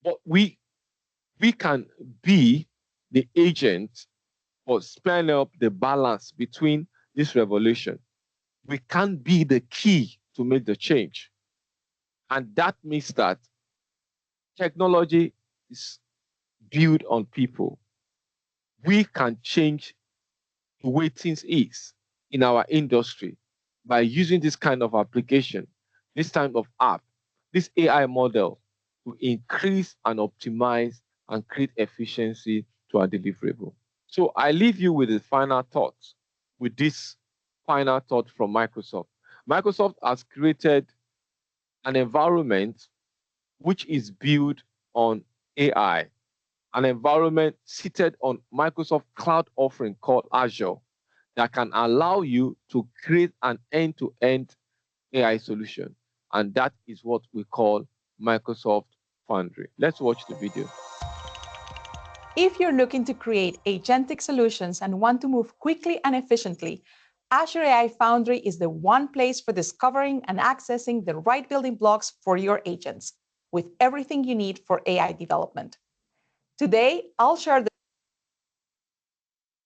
But we can be the agent for spanning up the balance between this revolution. We can be the key to make the change. And that means that technology is built on people. We can change the way things is in our industry by using this kind of application, this type of app, this AI model to increase and optimize and create efficiency to our deliverable. So I leave you with the final thoughts, with this final thought from Microsoft. Microsoft has created an environment which is built on AI, an environment seated on Microsoft cloud offering called Azure that can allow you to create an end-to-end AI solution. And that is what we call Microsoft Foundry. Let's watch the video. If you're looking to create agentic solutions and want to move quickly and efficiently, Azure AI Foundry is the one place for discovering and accessing the right building blocks for your agents, with everything you need for AI development. Today, I'll share the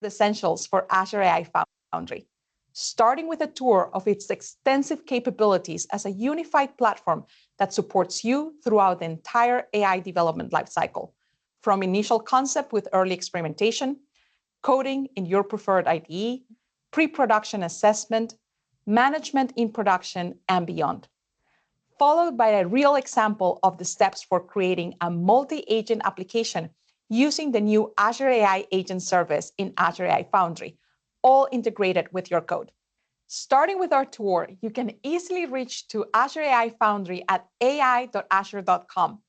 essentials for Azure AI Foundry, starting with a tour of its extensive capabilities as a unified platform that supports you throughout the entire AI development lifecycle, from initial concept with early experimentation, coding in your preferred IDE, pre-production assessment, management in production, and beyond, followed by a real example of the steps for creating a multi-agent application using the new Azure AI Agent Service in Azure AI Foundry, all integrated with your code. Starting with our tour, you can easily reach to Azure AI Foundry at ai.azure.com.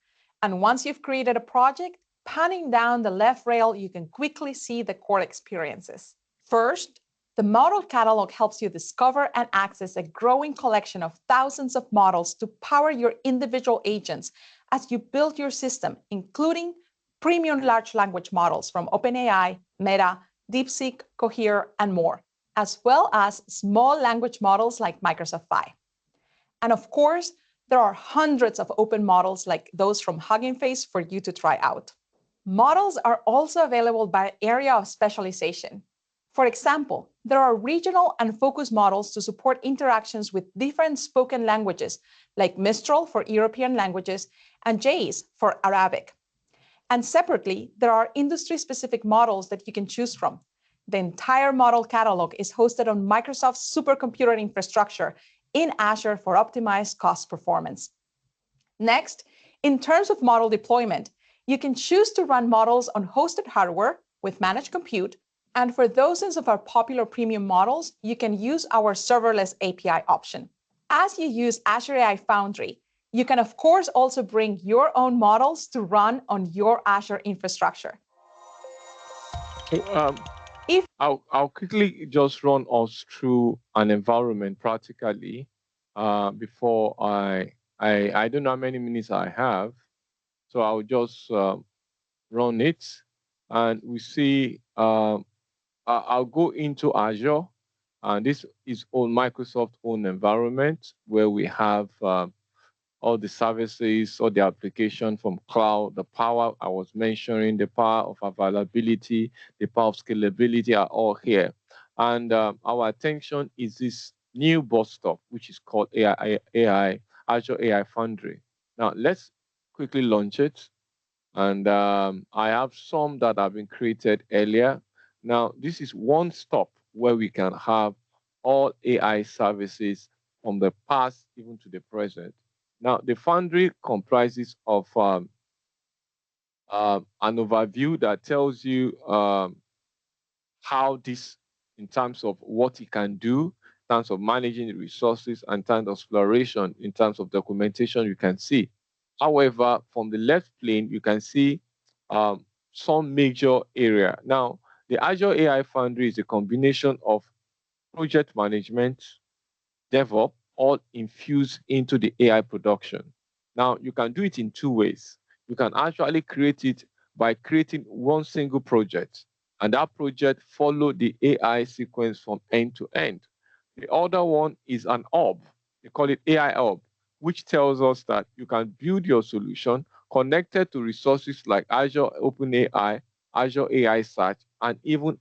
And once you've created a project, panning down the left rail, you can quickly see the core experiences. First, the model catalog helps you discover and access a growing collection of thousands of models to power your individual agents as you build your system, including premium large language models from OpenAI, Meta, DeepSeek, Cohere, and more, as well as small language models like Microsoft Phi. And of course, there are hundreds of open models like those from Hugging Face for you to try out. Models are also available by area of specialization. For example, there are regional and focus models to support interactions with different spoken languages, like Mistral for European languages and JACE for Arabic. And separately, there are industry-specific models that you can choose from. The entire model catalog is hosted on Microsoft's supercomputer infrastructure in Azure for optimized cost performance. Next, in terms of model deployment, you can choose to run models on hosted hardware with managed compute, and for dozens of our popular premium models, you can use our serverless API option. As you use Azure AI Foundry, you can, of course, also bring your own models to run on your Azure infrastructure. So, I'll quickly just run us through an environment practically before I don't know how many minutes I have, so I'll just run it, and we see I'll go into Azure, and this is on Microsoft's own environment where we have all the services, all the application from cloud, the power I was mentioning, the power of availability, the power of scalability are all here. And our attention is this new bus stop, which is called Azure AI Foundry. Now, let's quickly launch it. And I have some that have been created earlier. Now, this is one stop where we can have all AI services from the past even to the present. Now, the Foundry comprises of an overview that tells you how this, in terms of what it can do, in terms of managing the resources, and in terms of exploration, in terms of documentation, you can see. However, from the left plane, you can see some major area. Now, the Azure AI Foundry is a combination of project management, DevOps, all infused into the AI production. Now, you can do it in two ways. You can actually create it by creating one single project, and that project follow the AI sequence from end to end. The other one is an hub. They call it AI hub, which tells us that you can build your solution connected to resources like Azure OpenAI, Azure AI Search, and even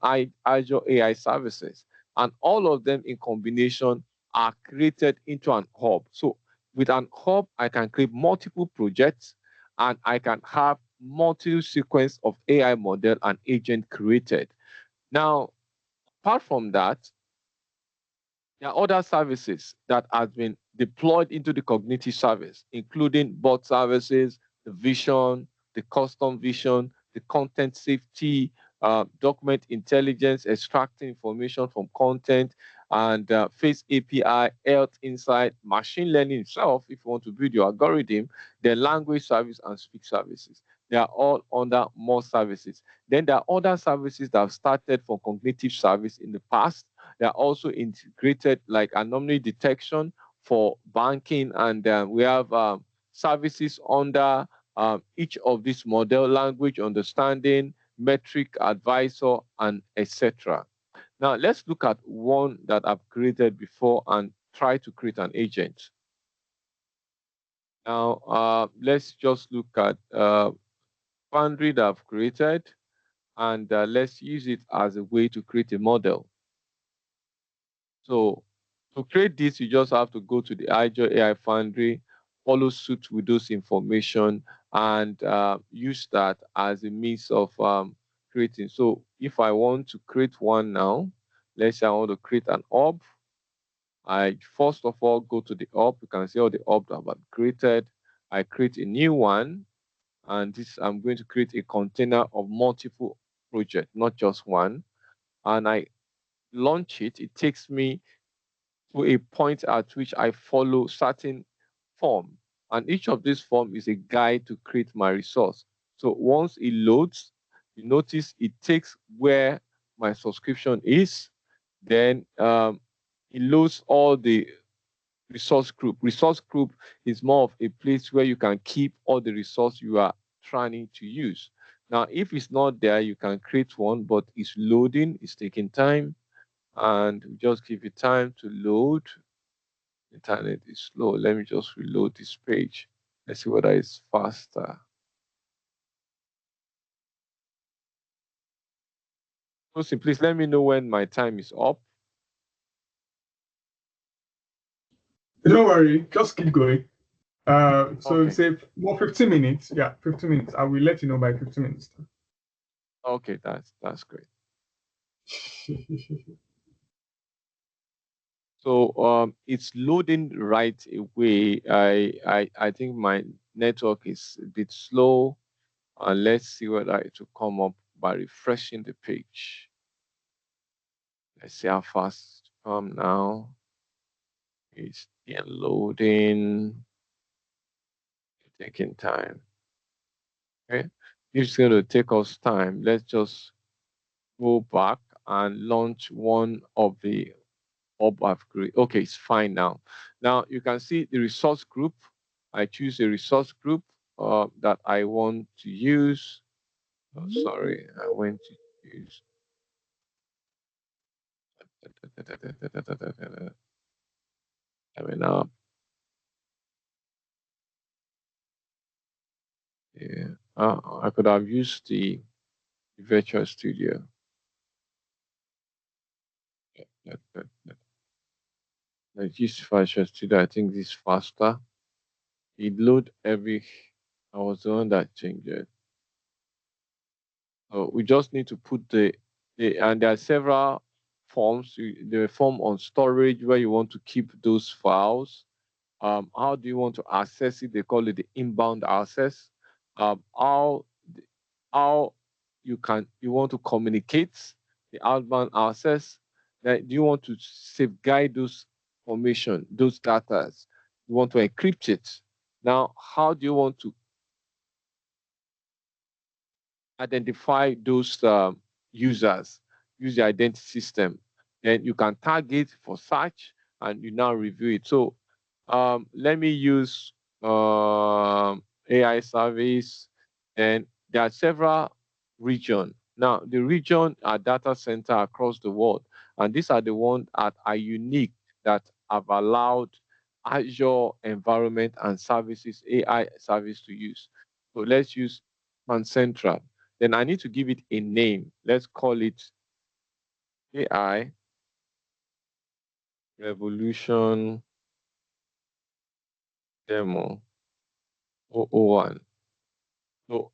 Azure AI Services. And all of them in combination are created into an hub. So with an hub, I can create multiple projects and I can have multiple sequence of AI model and agent created. Now, apart from that, there are other services that have been deployed into the cognitive service, including bot services, the vision, the custom vision, the content safety, document intelligence, extracting information from content, and face API, health insight, machine learning itself, if you want to build your algorithm, the language service and speech services. They are all under more services. Then there are other services that have started for cognitive service in the past. They are also integrated like anomaly detection for banking, and we have services under each of these model, language understanding, metric advisor, and etc. Now, let's look at one that I've created before and try to create an agent. Now, let's just look at Foundry that I've created, and let's use it as a way to create a model. So to create this, you just have to go to the Azure AI Foundry, follow suit with those information, and use that as a means of creating. So if I want to create one now, let's say I want to create an hub. I first of all go to the hub. You can see all the hubs that I've created. I create a new one, and this I'm going to create a container of multiple projects, not just one. And I launch it. It takes me to a point at which I follow certain form. And each of these form is a guide to create my resource. So once it loads, you notice it takes where my subscription is, then it loads all the resource group. Resource group is more of a place where you can keep all the resource you are trying to use. Now, if it's not there, you can create one, but it's loading, it's taking time, and just give it time to load. Internet is slow. Let me just reload this page. Let's see whether it's faster. So please let me know when my time is up. Don't worry, just keep going. So Okay. say more 15 minutes. Yeah, 15 minutes. I will let you know by 15 minutes. Okay, that's great. So it's loading right away. I think my network is a bit slow. Let's see whether it will come up by refreshing the page. Let's see how fast it's come now. It's loading, taking time. Okay, it's going to take us time. Let's just go back and launch one of the hub I've created. Okay, it's fine now. Now you can see the resource group. I choose a resource group that I want to use. Oh, sorry, I went to use. Coming up. Yeah. I could have used the virtual studio. Let's use virtual studio. I think this is faster. It load every. I was the one that changed it. So we just need to put and there are several forms. The form on storage where you want to keep those files. How do you want to access it? They call it the inbound access. How you want to communicate the outbound access. That do you want to safeguard those information, those data? You want to encrypt it. Now, how do you want to identify those users, use the identity system? Then you can target for search and you now review it. So let me use AI service. And there are several regions. Now, the region are data center across the world. And these are the ones that are unique that have allowed Azure environment and services, AI service to use. So let's use Central. Then I need to give it a name. Let's call it AI Revolution Demo 001. So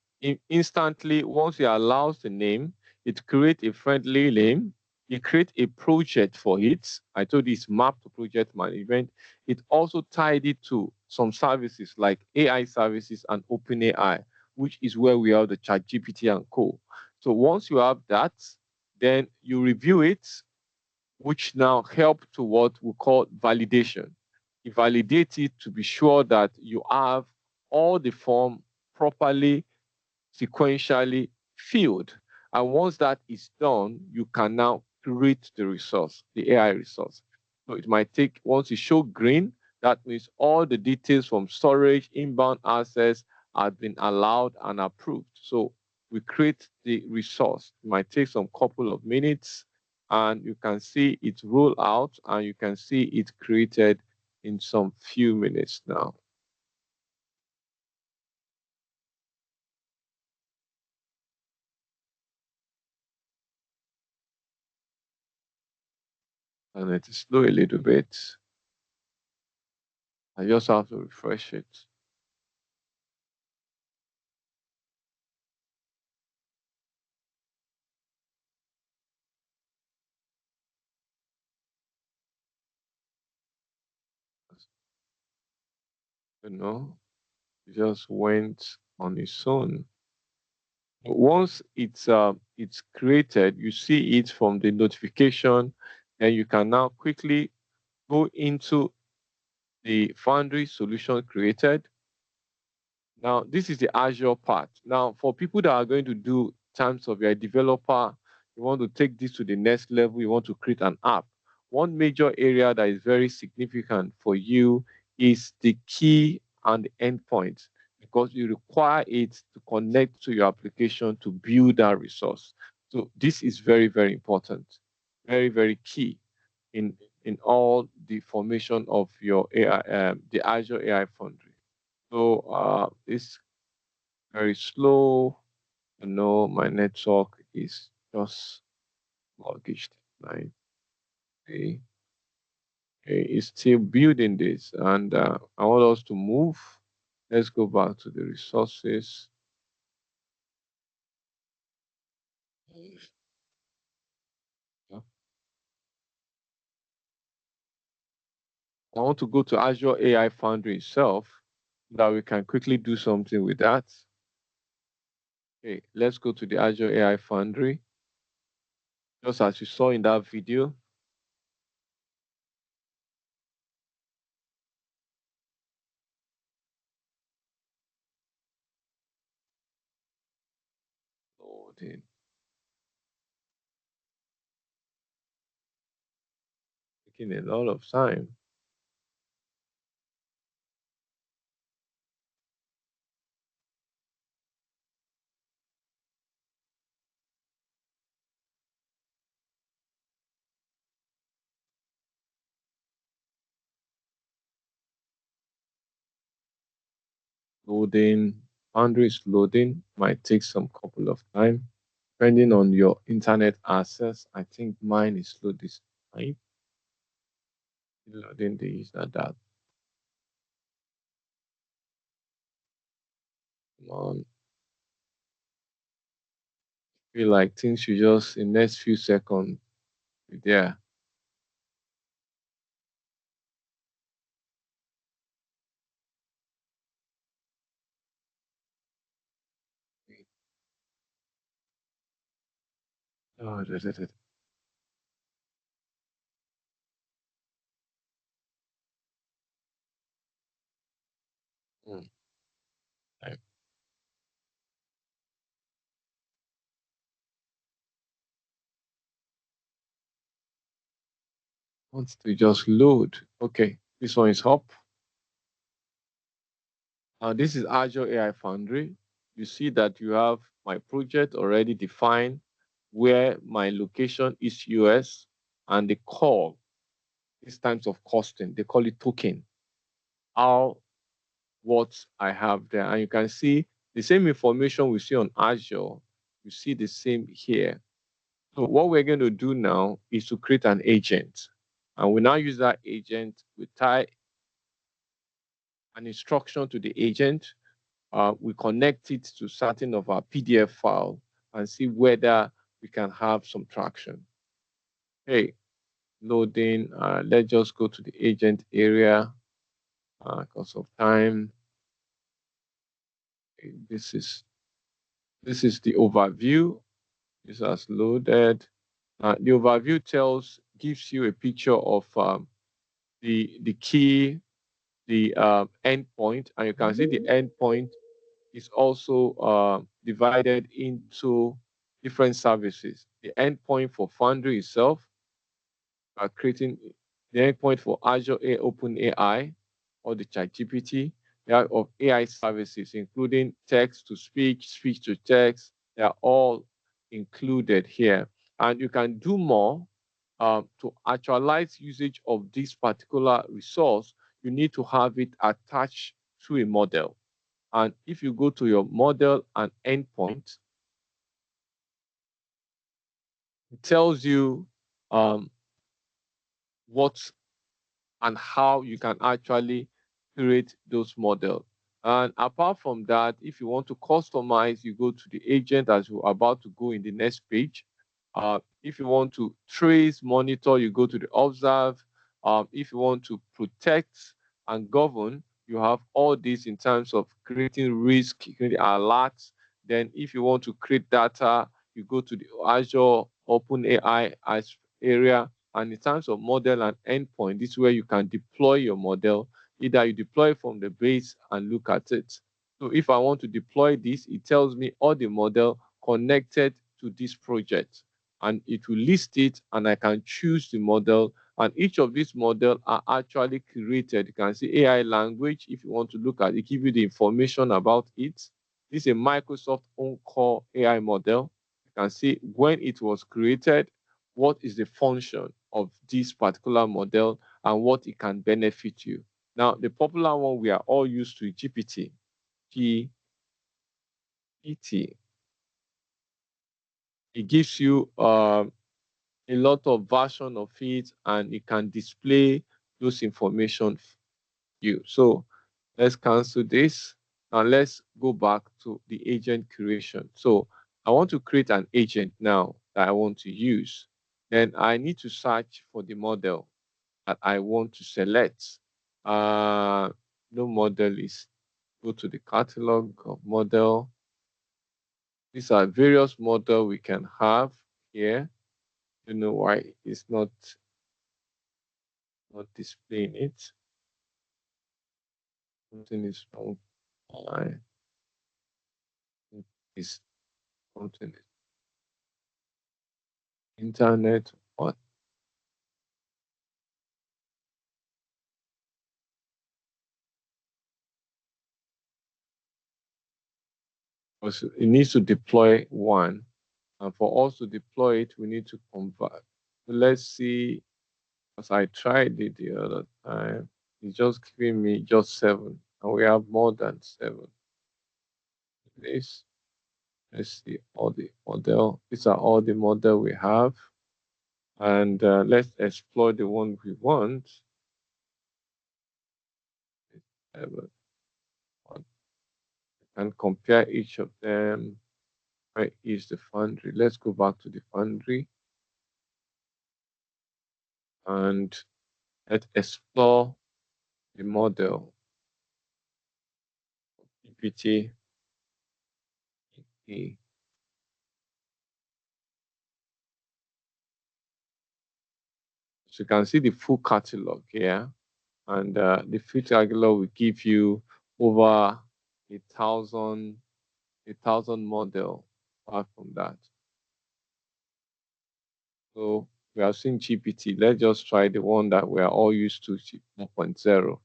instantly, once it allows the name, it creates a friendly name. It creates a project for it. I told you it's mapped to project management. It also tied it to some services like AI services and OpenAI, which is where we have the ChatGPT and co. So once you have that, then you review it, which now help to what we call validation. You validate it to be sure that you have all the form properly, sequentially filled. And once that is done, you can now create the resource, the AI resource. So it might take, once you show green, that means all the details from storage, inbound access have been allowed and approved. So we create the resource. It might take some couple of minutes and you can see it roll out and you can see it created in some few minutes now. And it is slow a little bit. I just have to refresh it. You know, it just went on its own. Once it's created, you see it from the notification, and you can now quickly go into the Foundry solution created. Now, this is the Azure part. Now, for people that are going to do terms of your developer, you want to take this to the next level, you want to create an app. One major area that is very significant for you is the key and the endpoint, because you require it to connect to your application to build that resource. So this is very, very important, very, very key in all the formation of your AI, the Azure AI Foundry. So it's very slow. I know my network is just sluggish tonight. Okay. Okay, it's still building this, and I want us to move. Let's go back to the resources. Yeah. I want to go to Azure AI Foundry itself, so that we can quickly do something with that. Okay, let's go to the Azure AI Foundry. Just as you saw in that video. Loading. Taking a lot of time. Loading. Foundry is loading. Might take some couple of time. Depending on your internet access, I think mine is slow this time. Loading these and that. Come on. Feel like things should just in next few seconds be there. Oh, Hmm. I want to just load. Okay, this one is up. This is Azure AI Foundry. You see that you have my project already defined where my location is US and the call is times of costing. They call it token. How what I have there. And you can see the same information we see on Azure, you see the same here. So what we're going to do now is to create an agent. And we now use that agent, we tie an instruction to the agent, we connect it to certain of our PDF file and see whether we can have some traction. Hey, loading, let's just go to the agent area because of time. Okay, this is the overview. This has loaded. The overview gives you a picture of the key, the endpoint, and you can see the endpoint is also divided into different services. The endpoint for Foundry itself, creating the endpoint for Azure OpenAI or the ChatGPT. They are of AI services, including text to speech, speech to text. They are all included here. And you can do more to actualize usage of this particular resource. You need to have it attached to a model. And if you go to your model and endpoint, it tells you what and how you can actually create those models. And apart from that, if you want to customize, you go to the agent as we're about to go in the next page. If you want to trace, monitor, you go to the observe. If you want to protect and govern, you have all this in terms of creating risk, creating alerts. Then if you want to create data, you go to the Azure OpenAI as area. And in terms of model and endpoint, this is where you can deploy your model. Either you deploy from the base and look at it. So if I want to deploy this, it tells me all the model connected to this project. And it will list it, and I can choose the model. And each of these models are actually created. You can see AI language. If you want to look at it, give you the information about it. This is a Microsoft own core AI model. You can see when it was created, what is the function of this particular model and what it can benefit you. Now, the popular one we are all used to, GPT. GPT. It gives you a lot of version of it, and it can display those information for you. So let's cancel this. Now let's go back to the agent creation. So I want to create an agent now that I want to use. Then I need to search for the model that I want to select. No model is, go to the catalog of model. These are various model we can have here. You know why it's not displaying it. Something is wrong. Why is something internet or because it needs to deploy one, and for us to deploy it, we need to convert. So let's see, because I tried it the other time, it's just giving me just 7. and we have more than 7. This, let's see all the model. These are all the model we have, and let's explore the one we want. 7. And compare each of them. Where is the foundry? Let's go back to the foundry and let's explore the model GPT. So you can see the full catalog here, and the full catalog will give you over 1,000 model apart from that. So we have seen GPT. Let's just try the one that we are all used to, 1.0.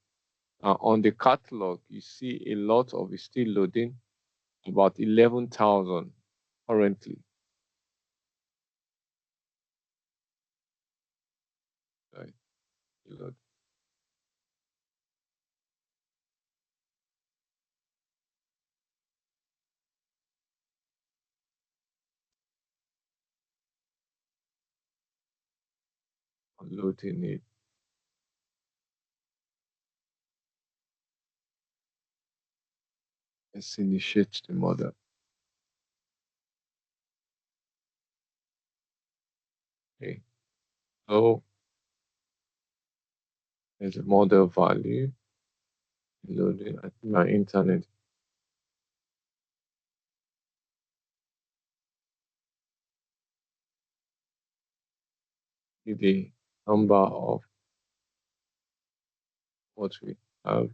On the catalog, you see a lot of it still loading, about 11,000 currently. Right. Load. Loading it. Let's initiate the model. Okay. So there's a model value. Loading. I think my internet. The number of what we have.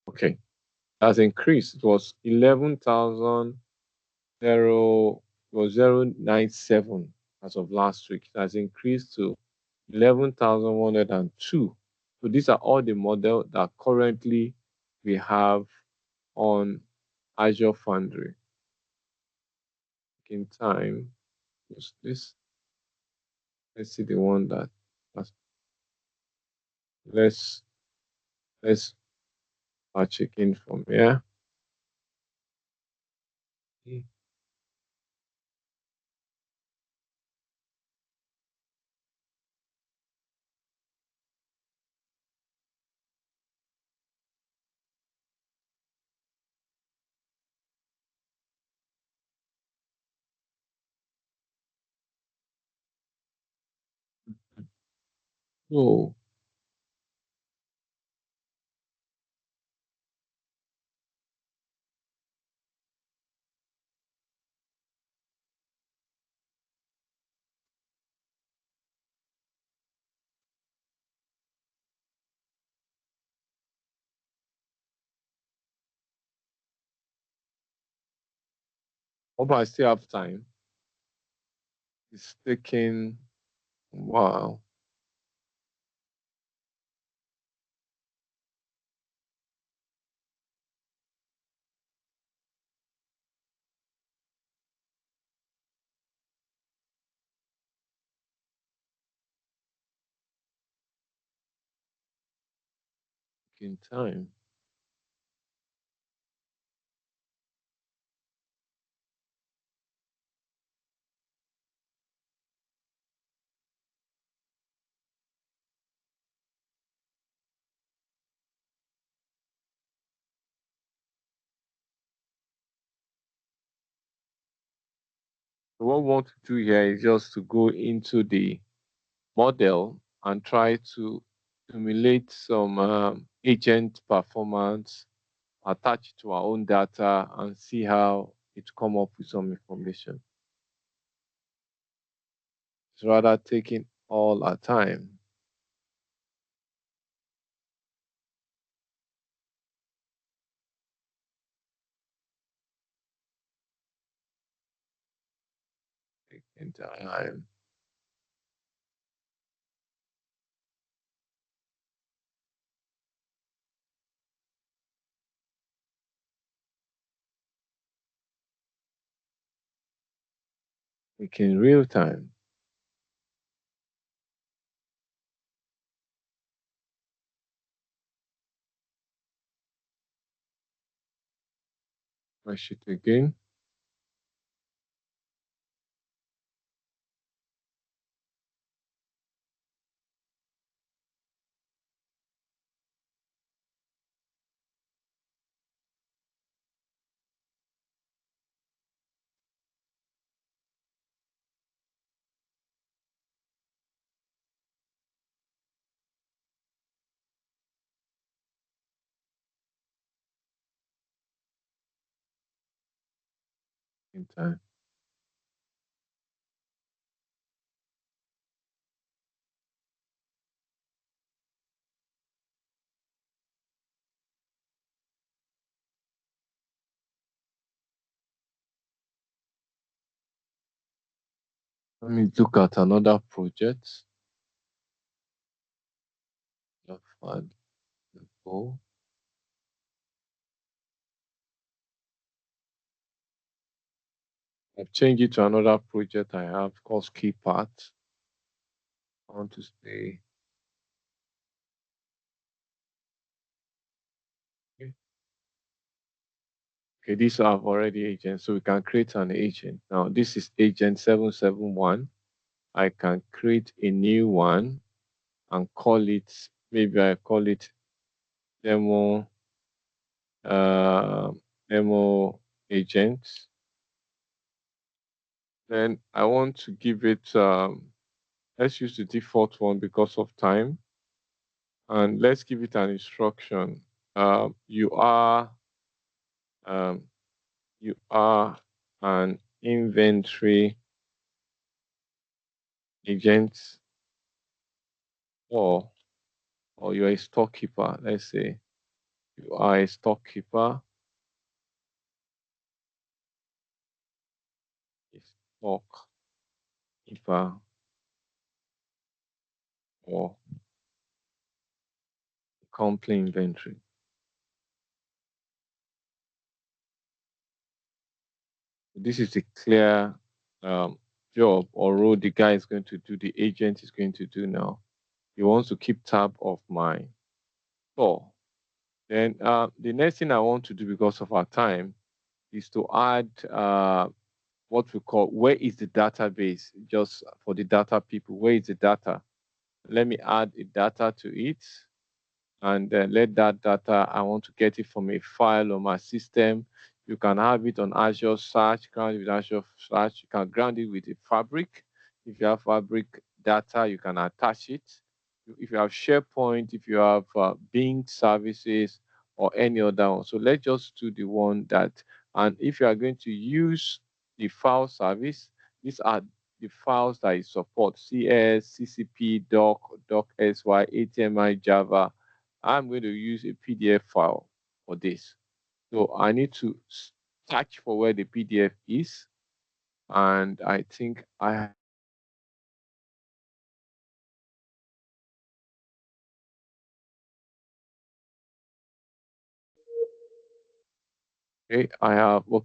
Okay, that's increased. It was 0.097 as of last week. It has increased to 11,102. So these are all the models that currently we have on Azure Foundry. In time, use this. Let's see the one that let's check in from here. So hope I still have time. It's taking a while. In time. So what we want to do here is just to go into the model and try to simulate some agent performance, attach to our own data, and see how it come up with some information. It's rather taking all our time. Taking time. like in real time. Push it again. In time. Let me look at another project. I've changed it to another project I have called Key Part. I want to stay. Okay, these are already agents, so we can create an agent. Now, this is agent 771. I can create a new one and call it, maybe I call it demo, demo agent. Then I want to give it, let's use the default one because of time. And let's give it an instruction. You are an inventory agent, or you're a storekeeper. Let's say you are a storekeeper. A storekeeper or company inventory. This is a clear job or role the guy is going to do, the agent is going to do now. He wants to keep tab of my store. Then the next thing I want to do because of our time is to add what we call, where is the database? Just for the data people, where is the data? Let me add a data to it, and let that data, I want to get it from a file on my system. You can have it on Azure Search, ground it with Azure Search. You can ground it with a Fabric. If you have Fabric data, you can attach it. If you have SharePoint, if you have Bing services or any other one. So let's just do the one that, and if you are going to use the file service, these are the files that it supports: CS, CCP, doc, docsy, HTML, Java. I'm going to use a PDF file for this. So I need to search for where the PDF is. And I think I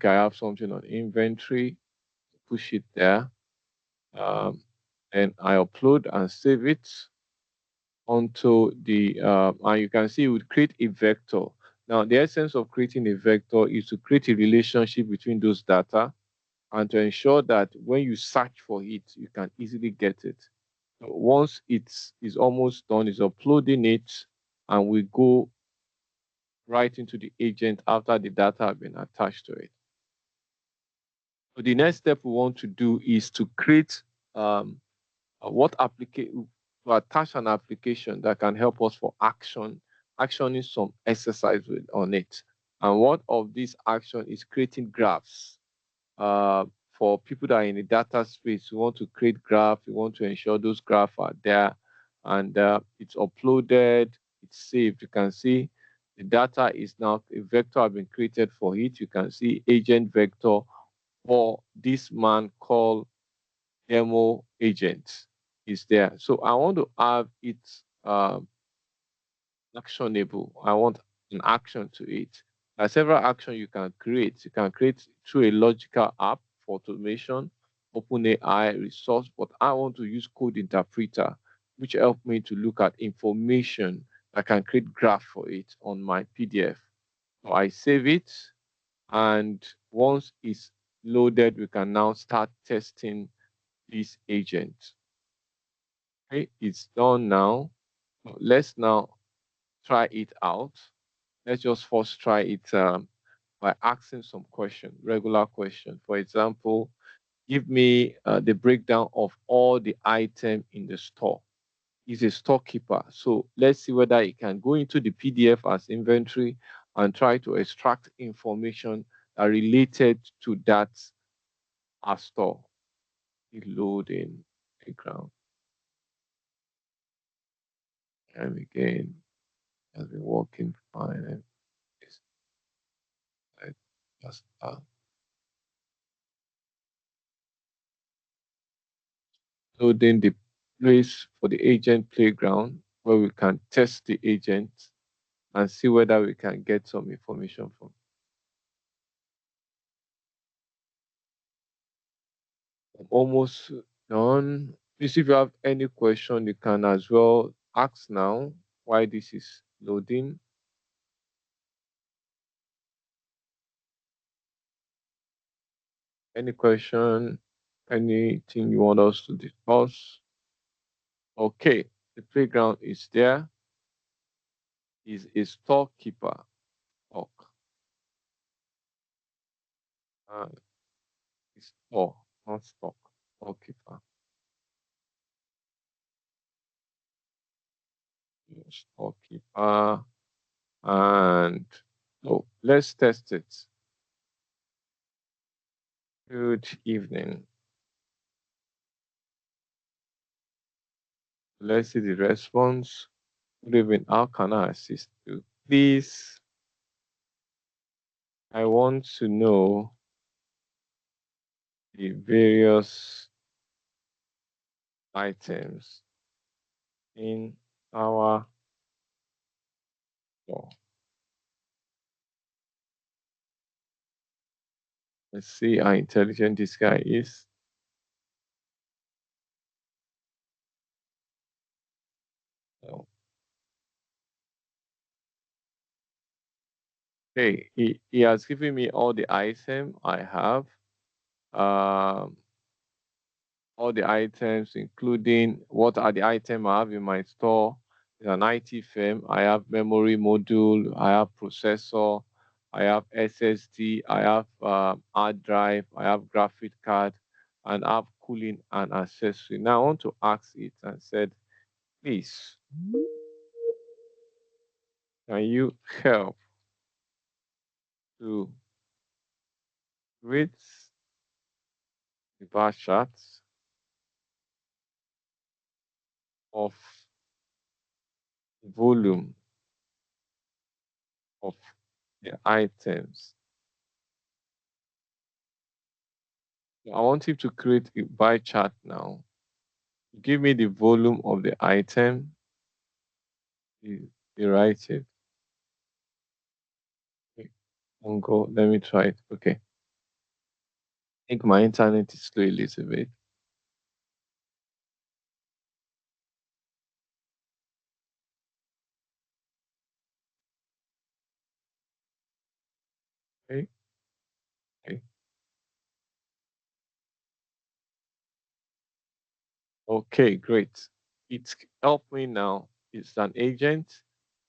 have something on inventory, push it there. And I upload and save it onto the, and you can see it would create a vector. Now, the essence of creating a vector is to create a relationship between those data and to ensure that when you search for it, you can easily get it. So once it's almost done, is uploading it, and we go right into the agent after the data have been attached to it. So the next step we want to do is to create to attach an application that can help us for actioning some exercise on it. And one of these action is creating graphs. For people that are in the data space, we want to create graphs. We want to ensure those graphs are there, and it's uploaded, it's saved. You can see the data is now, a vector has been created for it. You can see agent vector for this man called demo agent is there. So I want to have it actionable. I want an action to it. There are several actions you can create. You can create through a logical app for automation, OpenAI resource, but I want to use code interpreter, which help me to look at information. I can create graph for it on my PDF. So I save it, and once it's loaded, we can now start testing this agent. Okay, it's done now. Let's now try it out. Let's just first try it by asking some question, regular question. For example, give me the breakdown of all the items in the store. He's a storekeeper. So let's see whether he can go into the PDF as inventory and try to extract information related to that store. Loading the ground. And again, has been working fine. And just loading the place for the agent playground where we can test the agent and see whether we can get some information from. I'm almost done. Please, if you have any question, you can as well ask now why this is loading. Any question, anything you want us to discuss? Okay, the playground is there. Is a storekeeper. Stock. It's store, not stock. Storekeeper. Storekeeper. And so let's test it. Good evening. Let's see the response. Good evening. How can I assist you? Please, I want to know the various items in our store. Let's see how intelligent this guy is. So, okay, he has given me all the item I have. All the items, including what are the items I have in my store. It's an IT firm. I have memory module, I have processor, I have SSD, I have hard drive, I have graphic card, and I have cooling and accessory. Now I want to ask it and said, please, can you help to read the bar charts of volume of the items? I want you to create a bar chart now. Give me the volume of the item. You write it. Okay. Go. Let me try it. Okay. I think my internet is slow a little bit. Okay. Okay. Okay, great. It's helped me now. It's an agent,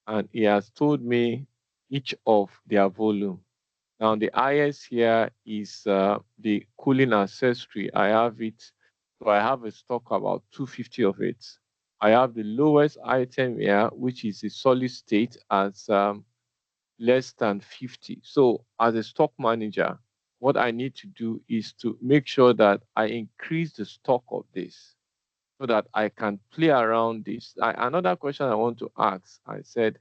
and he has told me each of their volume. Now the highest here is the cooling accessory. I have it. So I have a stock about 250 of it. I have the lowest item here, which is a solid state as less than 50. So as a stock manager, what I need to do is to make sure that I increase the stock of this so that I can play around this. Another question I want to ask, I said,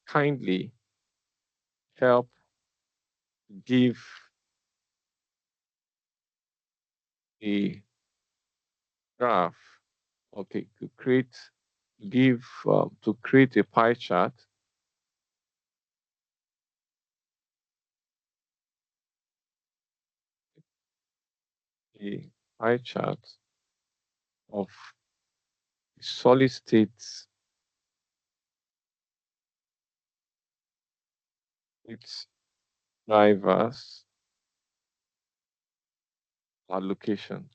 kindly help give a graph. Okay, to create a pie chart. a pie chart of solid states, its drivers, allocation.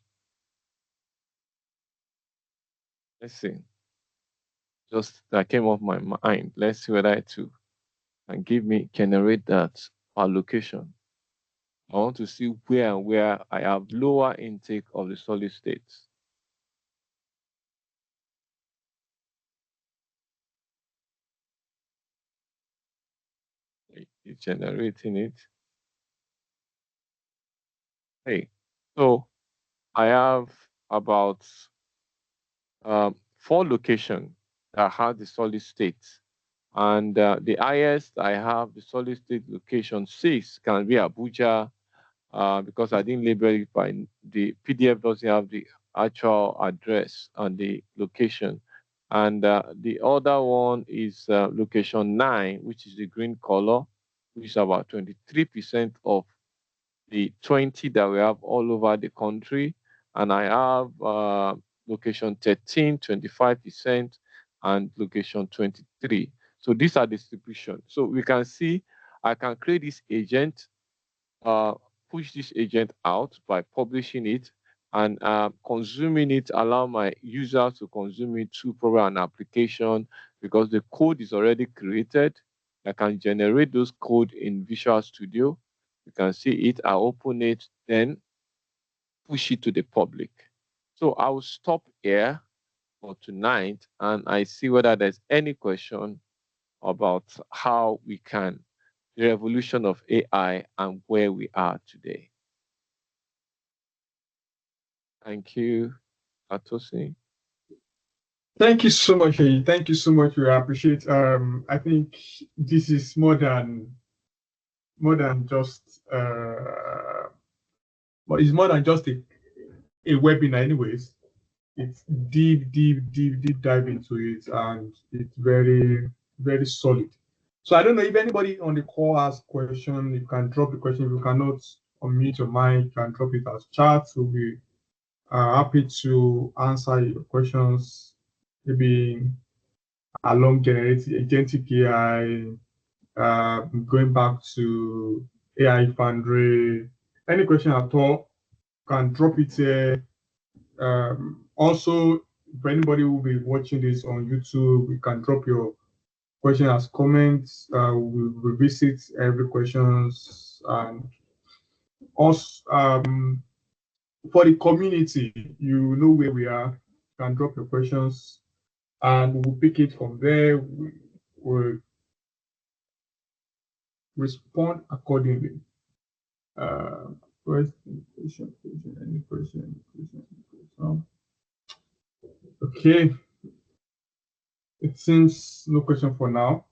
Let's see. Just that came off my mind. Let's see whether it can give me generate that allocation. I want to see where and where I have lower intake of the solid states. It's generating it. Hey, so I have about 4 locations that have the solid states. And the highest I have the solid state location 6 can be Abuja, because I didn't label it by the PDF doesn't have the actual address and the location. And the other one is location 9, which is the green color, which is about 23% of the 20 that we have all over the country. And I have location 13, 25%, and location 23. So these are distribution. So we can see I can create this agent, push this agent out by publishing it and consuming it, allow my users to consume it through probably an application because the code is already created. I can generate those code in Visual Studio. You can see it, I open it, then push it to the public. So I will stop here for tonight and I see whether there's any question about how we can, the revolution of AI and where we are today. Thank you, Tosin. Thank you so much, Hey. Thank you so much. We appreciate. I think this is more than just. But it's more than just a webinar, anyways. It's deep dive into it, and it's very, very solid. So I don't know if anybody on the call has question. You can drop the question. If you cannot unmute your mic, you can drop it as chat. We'll be happy to answer your questions. Maybe along generating agentic AI, going back to AI Foundry. Any question at all, can drop it here. Also, if anybody will be watching this on YouTube, you can drop your question as comments. We'll revisit every questions, and also for the community, you know where we are. You can drop your questions, and we'll pick it from there. We'll respond accordingly. Question, any question? Okay. It seems no question for now.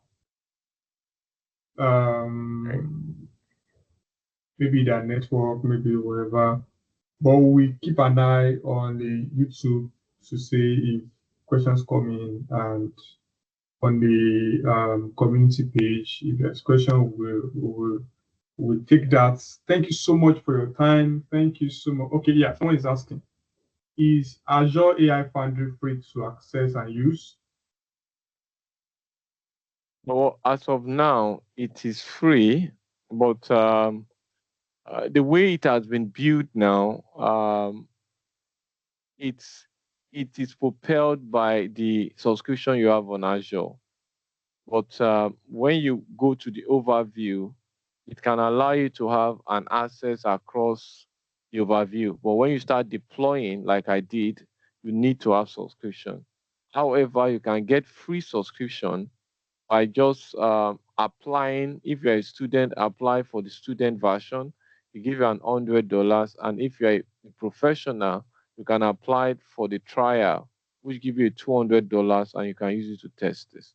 Maybe that network, maybe whatever. But we keep an eye on the YouTube to see if questions come in, and on the community page, if there's question, we'll take that. Thank you so much for your time. Thank you so much. Okay, yeah, someone is asking, is Azure AI Foundry free to access and use? Well, as of now, it is free, but the way it has been built now, it is propelled by the subscription you have on Azure. But when you go to the overview, it can allow you to have an access across the overview. But when you start deploying, like I did, you need to have subscription. However, you can get free subscription by just applying. If you're a student, apply for the student version. You give you $100, and if you're a professional, you can apply for the trial, which give you $200, and you can use it to test this.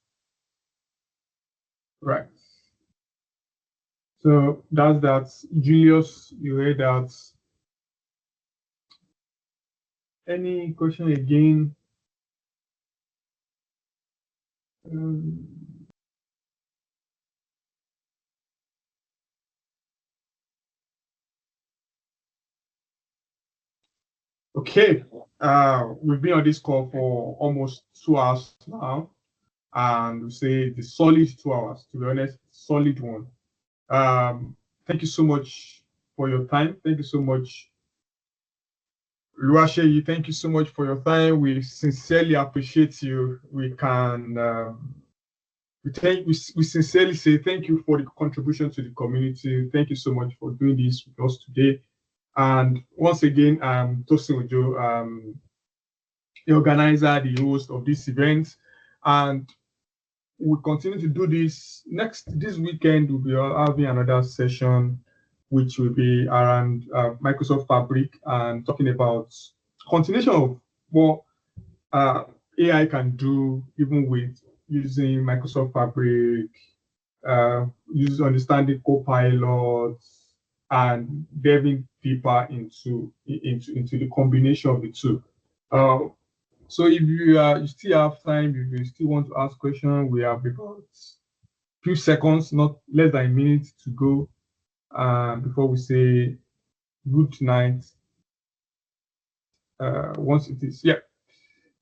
Right. So that's that. Julius, you heard that. Any question again? Okay, we've been on this call for almost 2 hours now, and we say the solid 2 hours, to be honest, solid one. Thank you so much for your time. Thank you so much, Oluwaseyi. Thank you so much for your time. We sincerely appreciate you. We sincerely say thank you for the contribution to the community. Thank you so much for doing this with us today. And once again, Tosin Ojo, the organizer, the host of this event, and we'll continue to do this. This weekend, we'll be having another session, which will be around Microsoft Fabric and talking about continuation of what AI can do, even with using Microsoft Fabric, understanding Copilot, and delving deeper into the combination of the two. So if you still have time, if you still want to ask questions, we have about a few seconds, not less than a minute to go before we say good night. Once it is, yeah,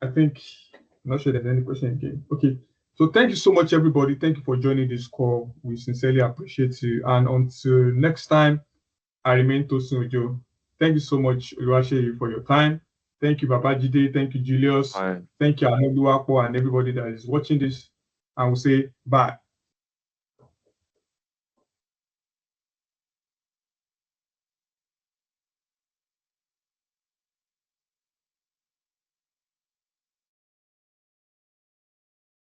I think, I'm not sure there's any question again. Okay, so thank you so much, everybody. Thank you for joining this call. We sincerely appreciate you. And until next time, I remain Tosin Ojo. Thank you so much, Oluwaseyi, for your time. Thank you, Babajide. Thank you, Julius. Bye. Thank you, Oluwapo, and everybody that is watching this. And we'll say bye.